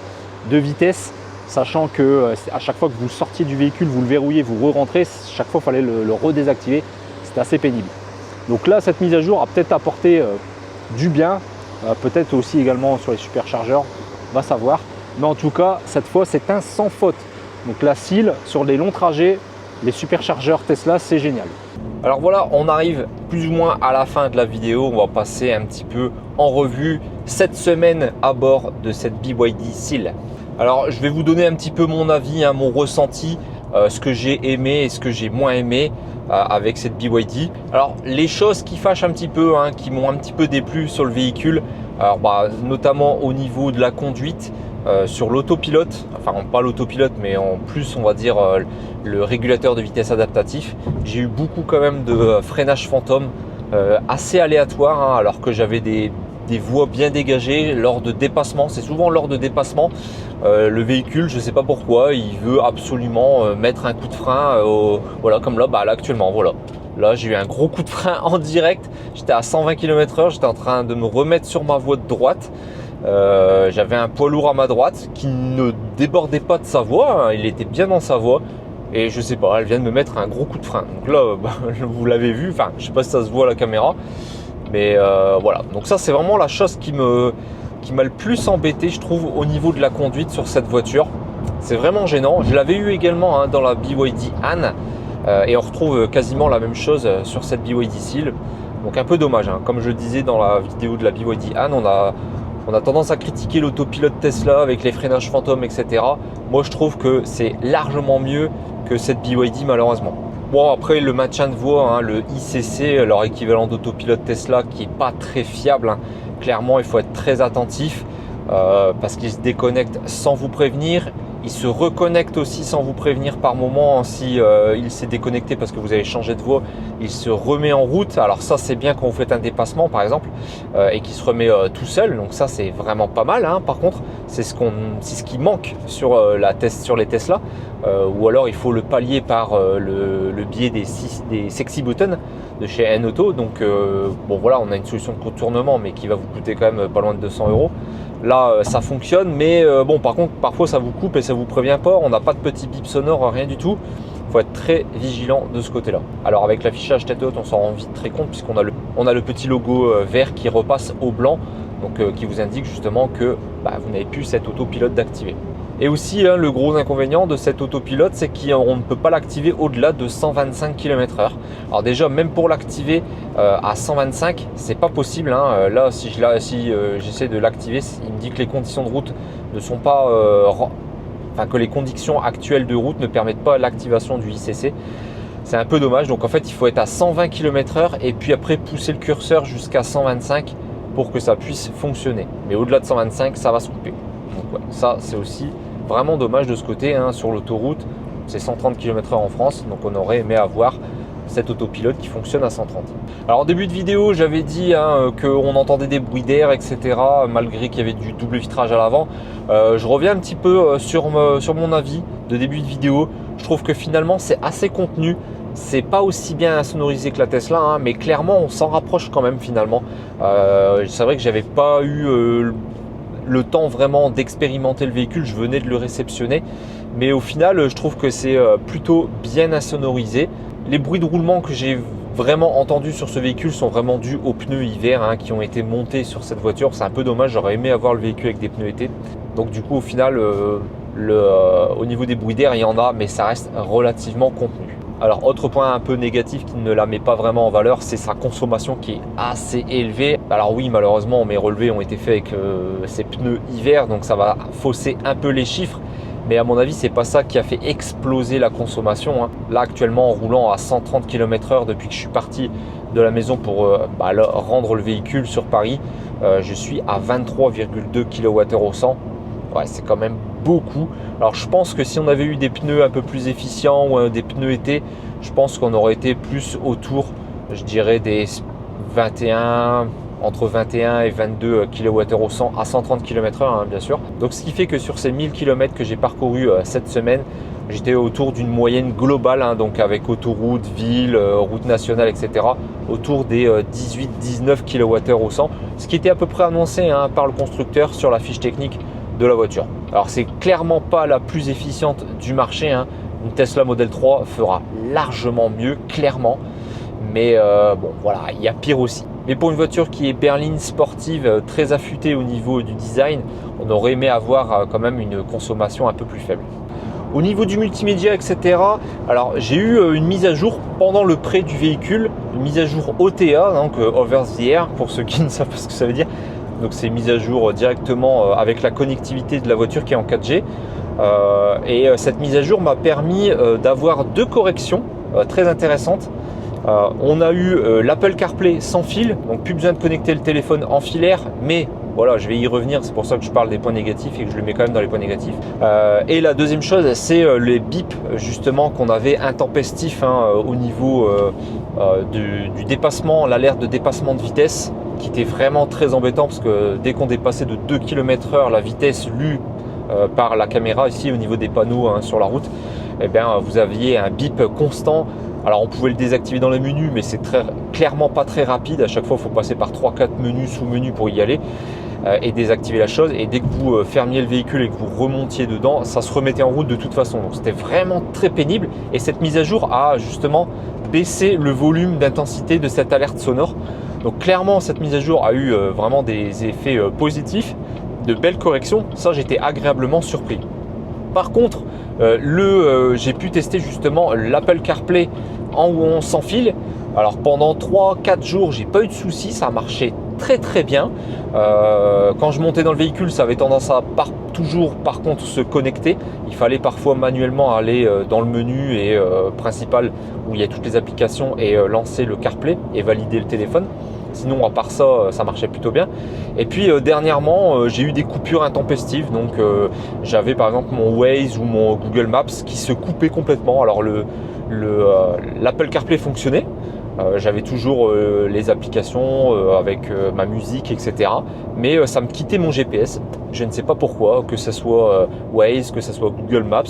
de vitesse, sachant que à chaque fois que vous sortiez du véhicule, vous le verrouillez, vous re-rentrez, chaque fois il fallait le redésactiver, c'était assez pénible. Donc là, cette mise à jour a peut-être apporté du bien, peut-être aussi également sur les superchargeurs, on va savoir. Mais en tout cas, cette fois, c'est un sans faute. Donc la Seal, sur les longs trajets, les superchargeurs Tesla, c'est génial. Alors voilà, on arrive plus ou moins à la fin de la vidéo. On va passer un petit peu en revue cette semaine à bord de cette BYD Seal. Alors, je vais vous donner un petit peu mon avis, hein, mon ressenti, ce que j'ai aimé et ce que j'ai moins aimé avec cette BYD. Alors, les choses qui fâchent un petit peu, hein, qui m'ont un petit peu déplu sur le véhicule, alors, notamment au niveau de la conduite, sur l'autopilote, enfin pas l'autopilote, mais en plus on va dire le régulateur de vitesse adaptatif. J'ai eu beaucoup quand même de freinage fantôme assez aléatoire, hein, alors que j'avais des voies bien dégagées lors de dépassement. C'est souvent lors de dépassement, le véhicule, je ne sais pas pourquoi, il veut absolument mettre un coup de frein, voilà, comme là, là actuellement, voilà. Là, j'ai eu un gros coup de frein en direct. J'étais à 120 km/h, j'étais en train de me remettre sur ma voie de droite. J'avais un poids lourd à ma droite qui ne débordait pas de sa voie, hein, il était bien dans sa voie. Et je sais pas, elle vient de me mettre un gros coup de frein. Donc là, vous l'avez vu, enfin, je sais pas si ça se voit à la caméra. Mais voilà, donc ça c'est vraiment la chose qui m'a le plus embêté, je trouve, au niveau de la conduite sur cette voiture. C'est vraiment gênant. Je l'avais eu également, hein, dans la BYD Han, et on retrouve quasiment la même chose sur cette BYD Seal. Donc un peu dommage, hein. Comme je le disais dans la vidéo de la BYD Han, on a tendance à critiquer l'autopilote Tesla avec les freinages fantômes, etc. Moi je trouve que c'est largement mieux que cette BYD, malheureusement. Bon, après le maintien de voie, hein, le ICC, leur équivalent d'autopilote Tesla, qui est pas très fiable, hein. Clairement il faut être très attentif parce qu'il se déconnecte sans vous prévenir. Il se reconnecte aussi sans vous prévenir par moment si il s'est déconnecté parce que vous avez changé de voie. Il se remet en route. Alors ça c'est bien quand vous faites un dépassement par exemple et qu'il se remet tout seul. Donc ça c'est vraiment pas mal. Hein. Par contre c'est ce qui manque sur sur les Tesla. Ou alors il faut le pallier par le biais des sexy buttons de chez N-Auto. Donc bon voilà, on a une solution de contournement mais qui va vous coûter quand même pas loin de 200 €. Là ça fonctionne, mais bon par contre parfois ça vous coupe et ça vous prévient pas. On n'a pas de petit bip sonore, rien du tout. Il faut être très vigilant de ce côté là. Alors avec l'affichage tête haute on s'en rend vite très compte puisqu'on a le petit logo vert qui repasse au blanc, donc qui vous indique justement que vous n'avez plus cet autopilote d'activer. Et aussi hein, le gros inconvénient de cet autopilote, c'est qu'on ne peut pas l'activer au-delà de 125 km/h. Alors déjà même pour l'activer à 125 c'est pas possible hein. Là si j'essaie de l'activer, il me dit que les conditions de route ne sont pas que les conditions actuelles de route ne permettent pas l'activation du ICC. C'est un peu dommage, donc en fait il faut être à 120 km/h et puis après pousser le curseur jusqu'à 125 pour que ça puisse fonctionner. Mais au-delà de 125 ça va se couper. Donc ouais, ça c'est aussi vraiment dommage de ce côté hein. Sur l'autoroute c'est 130 km/h en France, donc on aurait aimé avoir cet autopilote qui fonctionne à 130. Alors en début de vidéo j'avais dit hein, qu'on entendait des bruits d'air etc, malgré qu'il y avait du double vitrage à l'avant. Je reviens un petit peu sur mon avis de début de vidéo. Je trouve que finalement c'est assez contenu. C'est pas aussi bien sonorisé que la Tesla hein, mais clairement on s'en rapproche quand même finalement. C'est vrai que j'avais pas eu le temps vraiment d'expérimenter le véhicule, je venais de le réceptionner, mais au final je trouve que c'est plutôt bien insonorisé. Les bruits de roulement que j'ai vraiment entendus sur ce véhicule sont vraiment dus aux pneus hiver hein, qui ont été montés sur cette voiture. C'est un peu dommage, j'aurais aimé avoir le véhicule avec des pneus été. Donc du coup au final au niveau des bruits d'air il y en a, mais ça reste relativement contenu. Alors autre point un peu négatif qui ne la met pas vraiment en valeur, c'est sa consommation qui est assez élevée. Alors oui malheureusement mes relevés ont été faits avec ces pneus hiver, donc ça va fausser un peu les chiffres. Mais à mon avis c'est pas ça qui a fait exploser la consommation hein. Là actuellement en roulant à 130 km/h depuis que je suis parti de la maison pour rendre le véhicule sur Paris, je suis à 23,2 kWh au 100. Ouais, c'est quand même beaucoup. Alors je pense que si on avait eu des pneus un peu plus efficients ou des pneus été, je pense qu'on aurait été plus autour, je dirais des 21, entre 21 et 22 kWh au 100 à 130 km/h hein, bien sûr. Donc ce qui fait que sur ces 1000 km que j'ai parcouru cette semaine, j'étais autour d'une moyenne globale hein, donc avec autoroute, ville, route nationale etc, autour des 18-19 kWh au 100, ce qui était à peu près annoncé hein, par le constructeur sur la fiche technique de la voiture. Alors c'est clairement pas la plus efficiente du marché hein. Une Tesla Model 3 fera largement mieux clairement, mais bon voilà, il y a pire aussi. Mais pour une voiture qui est berline sportive, très affûtée au niveau du design, on aurait aimé avoir quand même une consommation un peu plus faible. Au niveau du multimédia etc, alors j'ai eu une mise à jour pendant le prêt du véhicule, une mise à jour OTA, donc over the air pour ceux qui ne savent pas ce que ça veut dire. Donc c'est mise à jour directement avec la connectivité de la voiture qui est en 4G. Et cette mise à jour m'a permis d'avoir deux corrections très intéressantes. On a eu l'Apple CarPlay sans fil, donc plus besoin de connecter le téléphone en filaire, mais voilà, je vais y revenir, c'est pour ça que je parle des points négatifs et que je le mets quand même dans les points négatifs. Et la deuxième chose, c'est les bips justement qu'on avait intempestifs hein, au niveau du dépassement, l'alerte de dépassement de vitesse, qui était vraiment très embêtant parce que dès qu'on dépassait de 2 km/h la vitesse lue par la caméra ici au niveau des panneaux hein, sur la route, eh bien, vous aviez un bip constant. Alors on pouvait le désactiver dans les menus, mais c'est clairement pas très rapide. À chaque fois il faut passer par 3-4 menus, sous-menus pour y aller et désactiver la chose. Et dès que vous fermiez le véhicule et que vous remontiez dedans, ça se remettait en route de toute façon. Donc c'était vraiment très pénible. Et cette mise à jour a justement baissé le volume d'intensité de cette alerte sonore. Donc clairement cette mise à jour a eu vraiment des effets positifs, de belles corrections. Ça j'étais agréablement surpris. Par contre j'ai pu tester justement l'Apple CarPlay en sans fil. Alors pendant 3-4 jours j'ai pas eu de soucis, ça a marché très très bien. Quand je montais dans le véhicule, ça avait tendance à toujours par contre se connecter. Il fallait parfois manuellement aller dans le menu et principal où il y a toutes les applications et lancer le CarPlay et valider le téléphone. Sinon, à part ça, ça marchait plutôt bien. Et puis dernièrement, j'ai eu des coupures intempestives. Donc j'avais par exemple mon Waze ou mon Google Maps qui se coupait complètement. Alors l'Apple CarPlay fonctionnait. J'avais toujours les applications avec ma musique, etc. Mais ça me quittait mon GPS. Je ne sais pas pourquoi, que ce soit Waze, que ce soit Google Maps,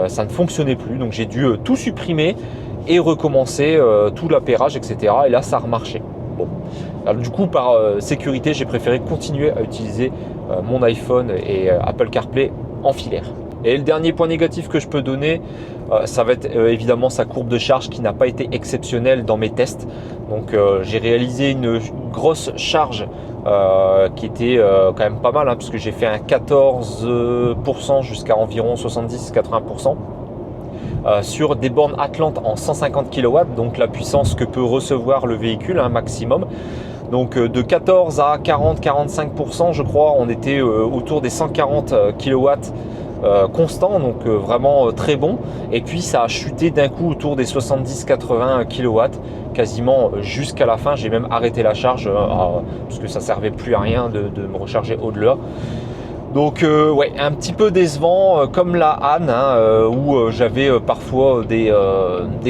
ça ne fonctionnait plus. Donc j'ai dû tout supprimer et recommencer tout l'appairage, etc. Et là, ça a remarché. Bon. Alors, du coup, par sécurité, j'ai préféré continuer à utiliser mon iPhone et Apple CarPlay en filaire. Et le dernier point négatif que je peux donner, ça va être évidemment sa courbe de charge qui n'a pas été exceptionnelle dans mes tests. Donc j'ai réalisé une grosse charge qui était quand même pas mal, hein, puisque j'ai fait un 14% jusqu'à environ 70-80%. Sur des bornes Atlantes en 150 kW, donc la puissance que peut recevoir le véhicule, un maximum. Donc de 14 à 40-45%, je crois, on était autour des 140 kW constant, donc vraiment très bon. Et puis ça a chuté d'un coup autour des 70-80 kW, quasiment jusqu'à la fin. J'ai même arrêté la charge parce que ça servait plus à rien de me recharger au-delà. Donc ouais, un petit peu décevant comme la Han, hein, où j'avais parfois des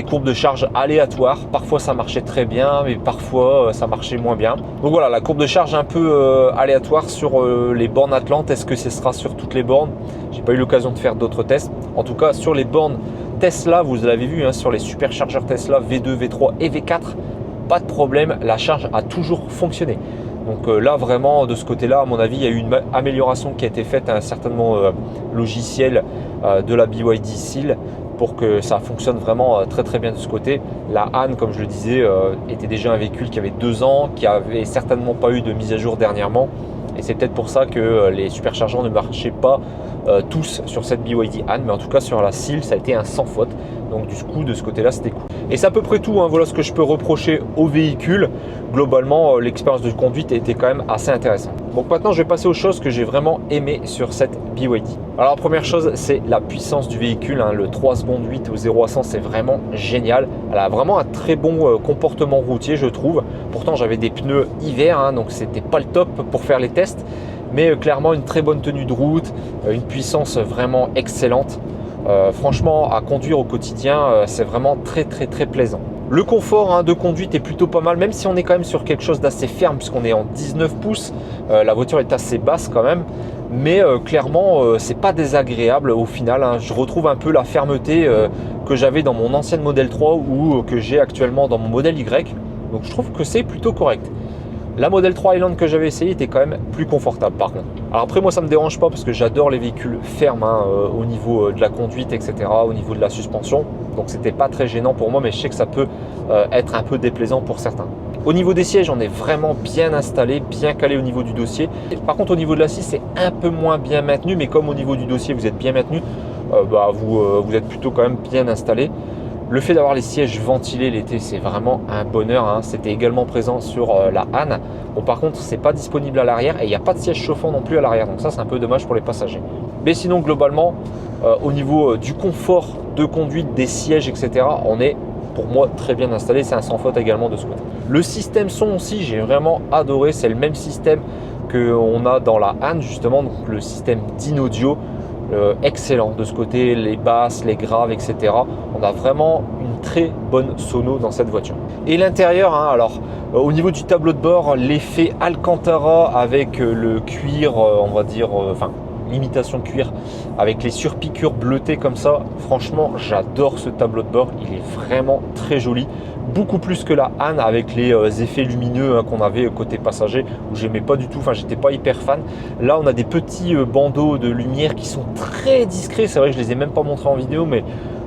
courbes de charge aléatoires. Parfois ça marchait très bien, mais parfois ça marchait moins bien. Donc voilà, la courbe de charge un peu aléatoire sur les bornes Atlantes. Est-ce que ce sera sur toutes les bornes? J'ai pas eu l'occasion de faire d'autres tests. En tout cas, sur les bornes Tesla, vous l'avez vu, hein, sur les superchargeurs Tesla V2, V3 et V4, pas de problème, la charge a toujours fonctionné. Donc là vraiment de ce côté-là, à mon avis, il y a eu une amélioration qui a été faite à un certainement logiciel de la BYD Seal pour que ça fonctionne vraiment très très bien de ce côté. La Han, comme je le disais, était déjà un véhicule qui avait 2 ans, qui avait certainement pas eu de mise à jour dernièrement. Et c'est peut-être pour ça que les superchargeurs ne marchaient pas tous sur cette BYD Han, mais en tout cas sur la Seal, ça a été un sans faute. Donc du coup, de ce côté-là, c'était cool. Et c'est à peu près tout, hein. Voilà ce que je peux reprocher au véhicule. Globalement, l'expérience de conduite était quand même assez intéressante. Donc maintenant, je vais passer aux choses que j'ai vraiment aimé sur cette BYD. Alors la première chose, c'est la puissance du véhicule, hein. Le 3 secondes 8 au 0 à 100, c'est vraiment génial. Elle a vraiment un très bon comportement routier, je trouve. Pourtant, j'avais des pneus hiver, hein, donc c'était pas le top pour faire les tests. Mais clairement, une très bonne tenue de route, une puissance vraiment excellente. Franchement, à conduire au quotidien, c'est vraiment très très très plaisant. Le confort, hein, de conduite est plutôt pas mal, même si on est quand même sur quelque chose d'assez ferme puisqu'on est en 19 pouces. La voiture est assez basse quand même, mais clairement, c'est pas désagréable au final, hein. Je retrouve un peu la fermeté que j'avais dans mon ancienne Model 3 ou que j'ai actuellement dans mon Model Y. Donc je trouve que c'est plutôt correct. La Model 3 Highland que j'avais essayé était quand même plus confortable par contre. Alors après, moi ça me dérange pas parce que j'adore les véhicules fermes, hein, au niveau de la conduite, etc., au niveau de la suspension. Donc c'était pas très gênant pour moi, mais je sais que ça peut être un peu déplaisant pour certains. Au niveau des sièges, on est vraiment bien installé, bien calé au niveau du dossier. Par contre, au niveau de l'assise, c'est un peu moins bien maintenu, mais comme au niveau du dossier, vous êtes bien maintenu, vous êtes plutôt quand même bien installé. Le fait d'avoir les sièges ventilés l'été, c'est vraiment un bonheur, hein. C'était également présent sur la Han. Bon, par contre, c'est pas disponible à l'arrière et il n'y a pas de siège chauffant non plus à l'arrière. Donc ça, c'est un peu dommage pour les passagers. Mais sinon, globalement, au niveau du confort de conduite, des sièges, etc., on est pour moi très bien installé. C'est un sans faute également de ce côté. Le système son aussi, j'ai vraiment adoré. C'est le même système qu'on a dans la Han, justement, donc le système d'in-audio. Excellent de ce côté, les basses, les graves, etc. On a vraiment une très bonne sono dans cette voiture. Et l'intérieur, hein, alors au niveau du tableau de bord, l'effet Alcantara avec le cuir, on va dire, l'imitation cuir avec les surpiqûres bleutées comme ça. Franchement, j'adore ce tableau de bord, il est vraiment très joli. Beaucoup plus que la Han avec les effets lumineux, hein, qu'on avait côté passager où j'aimais pas du tout, enfin j'étais pas hyper fan. Là on a des petits bandeaux de lumière qui sont très discrets, c'est vrai que je les ai même pas montrés en vidéo, mais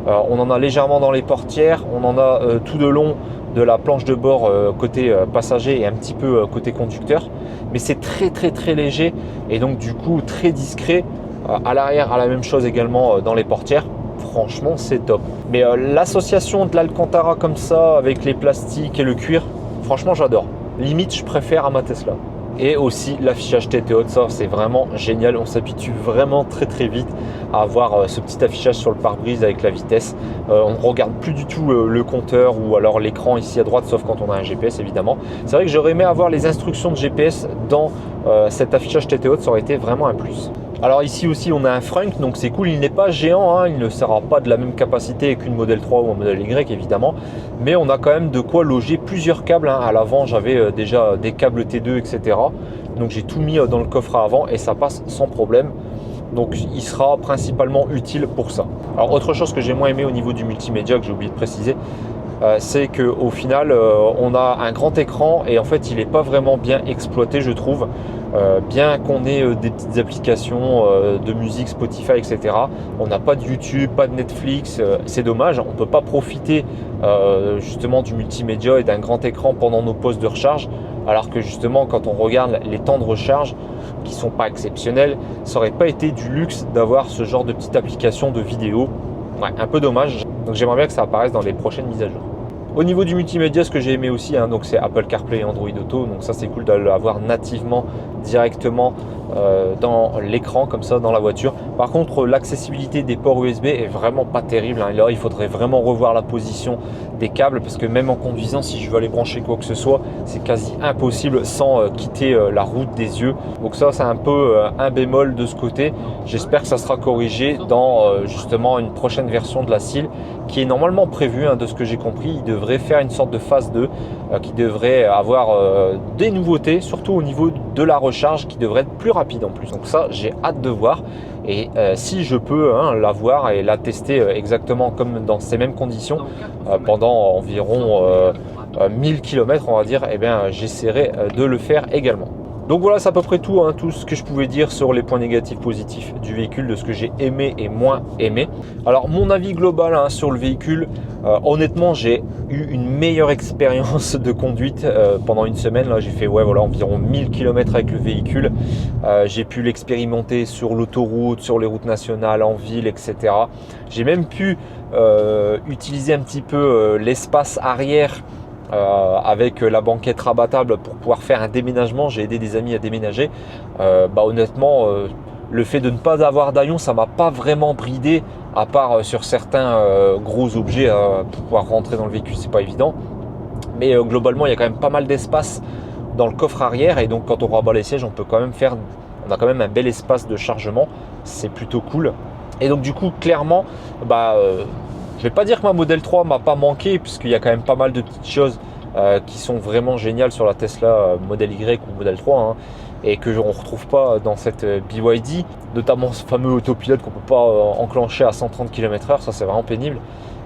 on en a légèrement dans les portières, on en a tout de long de la planche de bord côté passager et un petit peu côté conducteur, mais c'est très très très léger et donc du coup très discret. À l'arrière, à la même chose également dans les portières. Franchement, c'est top. Mais l'association de l'Alcantara comme ça avec les plastiques et le cuir, franchement, j'adore. limite je préfère à ma Tesla. Et aussi l'affichage tête haute, ça c'est vraiment génial, on s'habitue vraiment très vite à avoir ce petit affichage sur le pare-brise avec la vitesse. On ne regarde plus du tout le compteur ou alors l'écran ici à droite, sauf quand on a un GPS évidemment. C'est vrai que j'aurais aimé avoir les instructions de GPS dans cet affichage tête haute, ça aurait été vraiment un plus. Alors ici aussi on a un frunk, donc c'est cool, il n'est pas géant, hein, il ne sera pas de la même capacité qu'une Model 3 ou un Model Y évidemment, mais on a quand même de quoi loger plusieurs câbles, hein. À l'avant j'avais déjà des câbles T2 etc. Donc j'ai tout mis dans le coffre à avant et ça passe sans problème. Donc il sera principalement utile pour ça. Alors autre chose que j'ai moins aimé au niveau du multimédia que j'ai oublié de préciser, c'est qu'au final on a un grand écran et en fait il n'est pas vraiment bien exploité je trouve. Bien qu'on ait des petites applications de musique, Spotify, etc. On n'a pas de YouTube, pas de Netflix, c'est dommage. On ne peut pas profiter justement du multimédia et d'un grand écran pendant nos pauses de recharge. Alors que justement, quand on regarde les temps de recharge, qui ne sont pas exceptionnels, ça n'aurait pas été du luxe d'avoir ce genre de petite application de vidéo. Ouais, un peu dommage. Donc j'aimerais bien que ça apparaisse dans les prochaines mises à jour. Au niveau du multimédia, ce que j'ai aimé aussi, hein, donc c'est Apple CarPlay et Android Auto. Donc ça c'est cool de l'avoir nativement directement dans l'écran comme ça dans la voiture. Par contre l'accessibilité des ports USB est vraiment pas terrible, hein. Là il faudrait vraiment revoir la position des câbles parce que même en conduisant, si je veux aller brancher quoi que ce soit, c'est quasi impossible sans quitter la route des yeux. Donc ça c'est un peu un bémol de ce côté. J'espère que ça sera corrigé dans justement une prochaine version de la SIL qui est normalement prévue, hein, de ce que j'ai compris. Il devrait faire une sorte de phase 2 qui devrait avoir des nouveautés, surtout au niveau de la recharge qui devrait être plus rapide en plus. Donc ça j'ai hâte de voir et si je peux la voir et la tester exactement comme dans ces mêmes conditions pendant environ 1000 km on va dire, et bien j'essaierai de le faire également. Donc voilà, c'est à peu près tout, hein, tout ce que je pouvais dire sur les points négatifs, positifs du véhicule, de ce que j'ai aimé et moins aimé. Alors mon avis global, hein, sur le véhicule, honnêtement j'ai eu une meilleure expérience de conduite pendant une semaine. Là j'ai fait environ 1000 km avec le véhicule. J'ai pu l'expérimenter sur l'autoroute, sur les routes nationales, en ville, etc. J'ai même pu utiliser un petit peu l'espace arrière avec la banquette rabattable pour pouvoir faire un déménagement. J'ai aidé des amis à déménager. Honnêtement, le fait de ne pas avoir d'aillon, ça m'a pas vraiment bridé, à part sur certains gros objets pour pouvoir rentrer dans le véhicule, c'est pas évident. Mais globalement, il y a quand même pas mal d'espace dans le coffre arrière et donc quand on rabat les sièges, on a quand même un bel espace de chargement. C'est plutôt cool. Et donc du coup, clairement, je vais pas dire que ma Model 3 m'a pas manqué, puisqu'il y a quand même pas mal de petites choses qui sont vraiment géniales sur la Tesla Model Y ou Model 3, hein, et que on retrouve pas dans cette BYD, notamment ce fameux autopilote qu'on peut pas enclencher à 130 km/h, ça c'est vraiment pénible.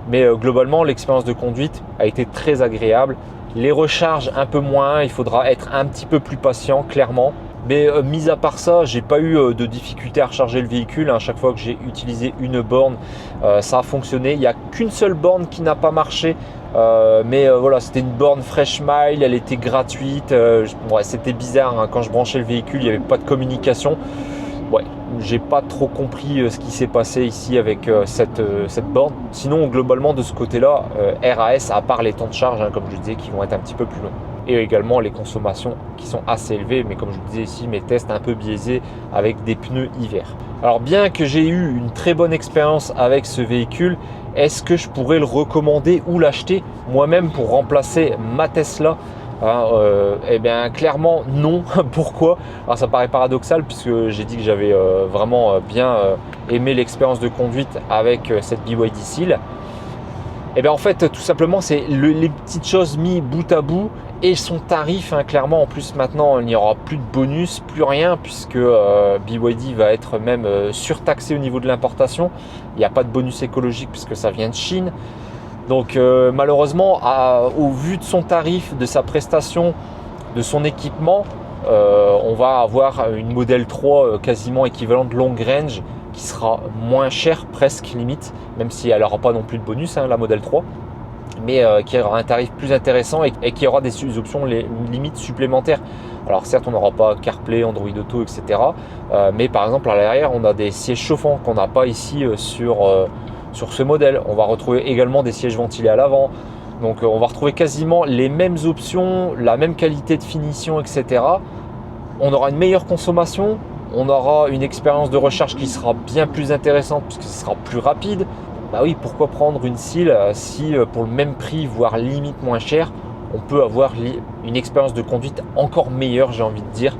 Mais globalement, l'expérience de conduite a été très agréable. Les recharges un peu moins, il faudra être un petit peu plus patient clairement. Mais mis à part ça, j'ai pas eu de difficulté à recharger le véhicule. À chaque fois que j'ai utilisé une borne, ça a fonctionné. Il n'y a qu'une seule borne qui n'a pas marché. Mais voilà, c'était une borne Fresh Mile, elle était gratuite. C'était bizarre, hein. Quand je branchais le véhicule, il n'y avait pas de communication. Ouais, j'ai pas trop compris ce qui s'est passé ici avec cette borne. Sinon, globalement, de ce côté-là, RAS, à part les temps de charge, hein, comme je disais, qui vont être un petit peu plus longs. Et également les consommations qui sont assez élevées, mais comme je vous disais ici, mes tests un peu biaisés avec des pneus hiver. Alors bien que j'ai eu une très bonne expérience avec ce véhicule, est-ce que je pourrais le recommander ou l'acheter moi-même pour remplacer ma Tesla? Eh bien clairement non. Pourquoi? Alors ça paraît paradoxal puisque j'ai dit que j'avais vraiment bien aimé l'expérience de conduite avec cette BYD Seal. Et bien en fait tout simplement c'est les petites choses mis bout à bout et son tarif, hein, clairement en plus maintenant il n'y aura plus de bonus, plus rien, puisque BYD va être même surtaxé au niveau de l'importation. Il n'y a pas de bonus écologique puisque ça vient de Chine. Donc malheureusement au vu de son tarif, de sa prestation, de son équipement, on va avoir une Model 3 quasiment équivalente long range qui sera moins chère presque limite, même si elle n'aura pas non plus de bonus, hein, la Model 3, mais qui aura un tarif plus intéressant et qui aura des options limites supplémentaires. Alors certes on n'aura pas CarPlay, Android Auto, etc. Mais par exemple à l'arrière on a des sièges chauffants qu'on n'a pas ici sur ce modèle. On va retrouver également des sièges ventilés à l'avant. Donc on va retrouver quasiment les mêmes options, la même qualité de finition, etc. On aura une meilleure consommation, on aura une expérience de recharge qui sera bien plus intéressante puisque ce sera plus rapide. Bah oui, pourquoi prendre une Seal si pour le même prix, voire limite moins cher, on peut avoir une expérience de conduite encore meilleure, j'ai envie de dire,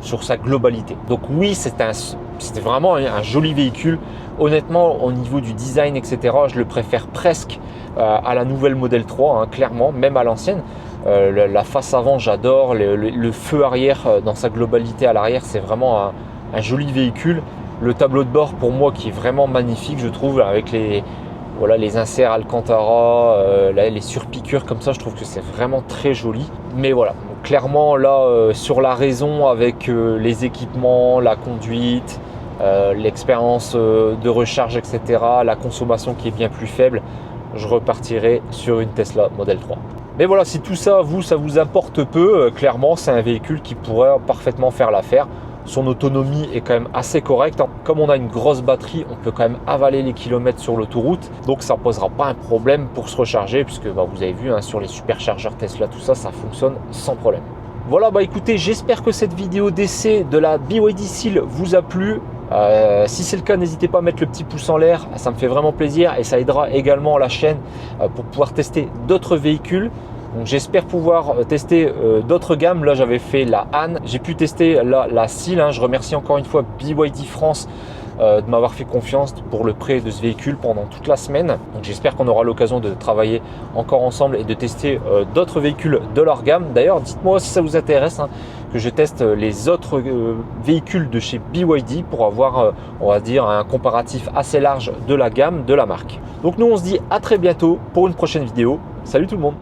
sur sa globalité. Donc oui, c'était vraiment un joli véhicule. Honnêtement, au niveau du design, etc., je le préfère presque à la nouvelle Model 3, hein, clairement, même à l'ancienne. La face avant, j'adore. Le feu arrière dans sa globalité à l'arrière, c'est vraiment un joli véhicule. Le tableau de bord, pour moi, qui est vraiment magnifique, je trouve, avec les inserts Alcantara, les surpiqûres comme ça, je trouve que c'est vraiment très joli. Mais voilà, clairement là, sur la raison avec les équipements, la conduite, l'expérience de recharge, etc., la consommation qui est bien plus faible, je repartirai sur une Tesla Model 3. Mais voilà, si tout ça, ça vous importe peu, clairement, c'est un véhicule qui pourrait parfaitement faire l'affaire. Son autonomie est quand même assez correcte. Comme on a une grosse batterie, on peut quand même avaler les kilomètres sur l'autoroute. Donc ça ne posera pas un problème pour se recharger puisque vous avez vu, hein, sur les superchargeurs Tesla, tout ça, ça fonctionne sans problème. Voilà, écoutez, j'espère que cette vidéo d'essai de la BYD Seal vous a plu. Si c'est le cas, n'hésitez pas à mettre le petit pouce en l'air, ça me fait vraiment plaisir et ça aidera également la chaîne pour pouvoir tester d'autres véhicules. Donc j'espère pouvoir tester d'autres gammes. Là j'avais fait la Han, j'ai pu tester la Seal, hein. Je remercie encore une fois BYD France de m'avoir fait confiance pour le prêt de ce véhicule pendant toute la semaine. Donc j'espère qu'on aura l'occasion de travailler encore ensemble et de tester d'autres véhicules de leur gamme. D'ailleurs, dites-moi si ça vous intéresse, hein, que je teste les autres véhicules de chez BYD pour avoir, on va dire, un comparatif assez large de la gamme de la marque. Donc nous on se dit à très bientôt pour une prochaine vidéo. Salut tout le monde!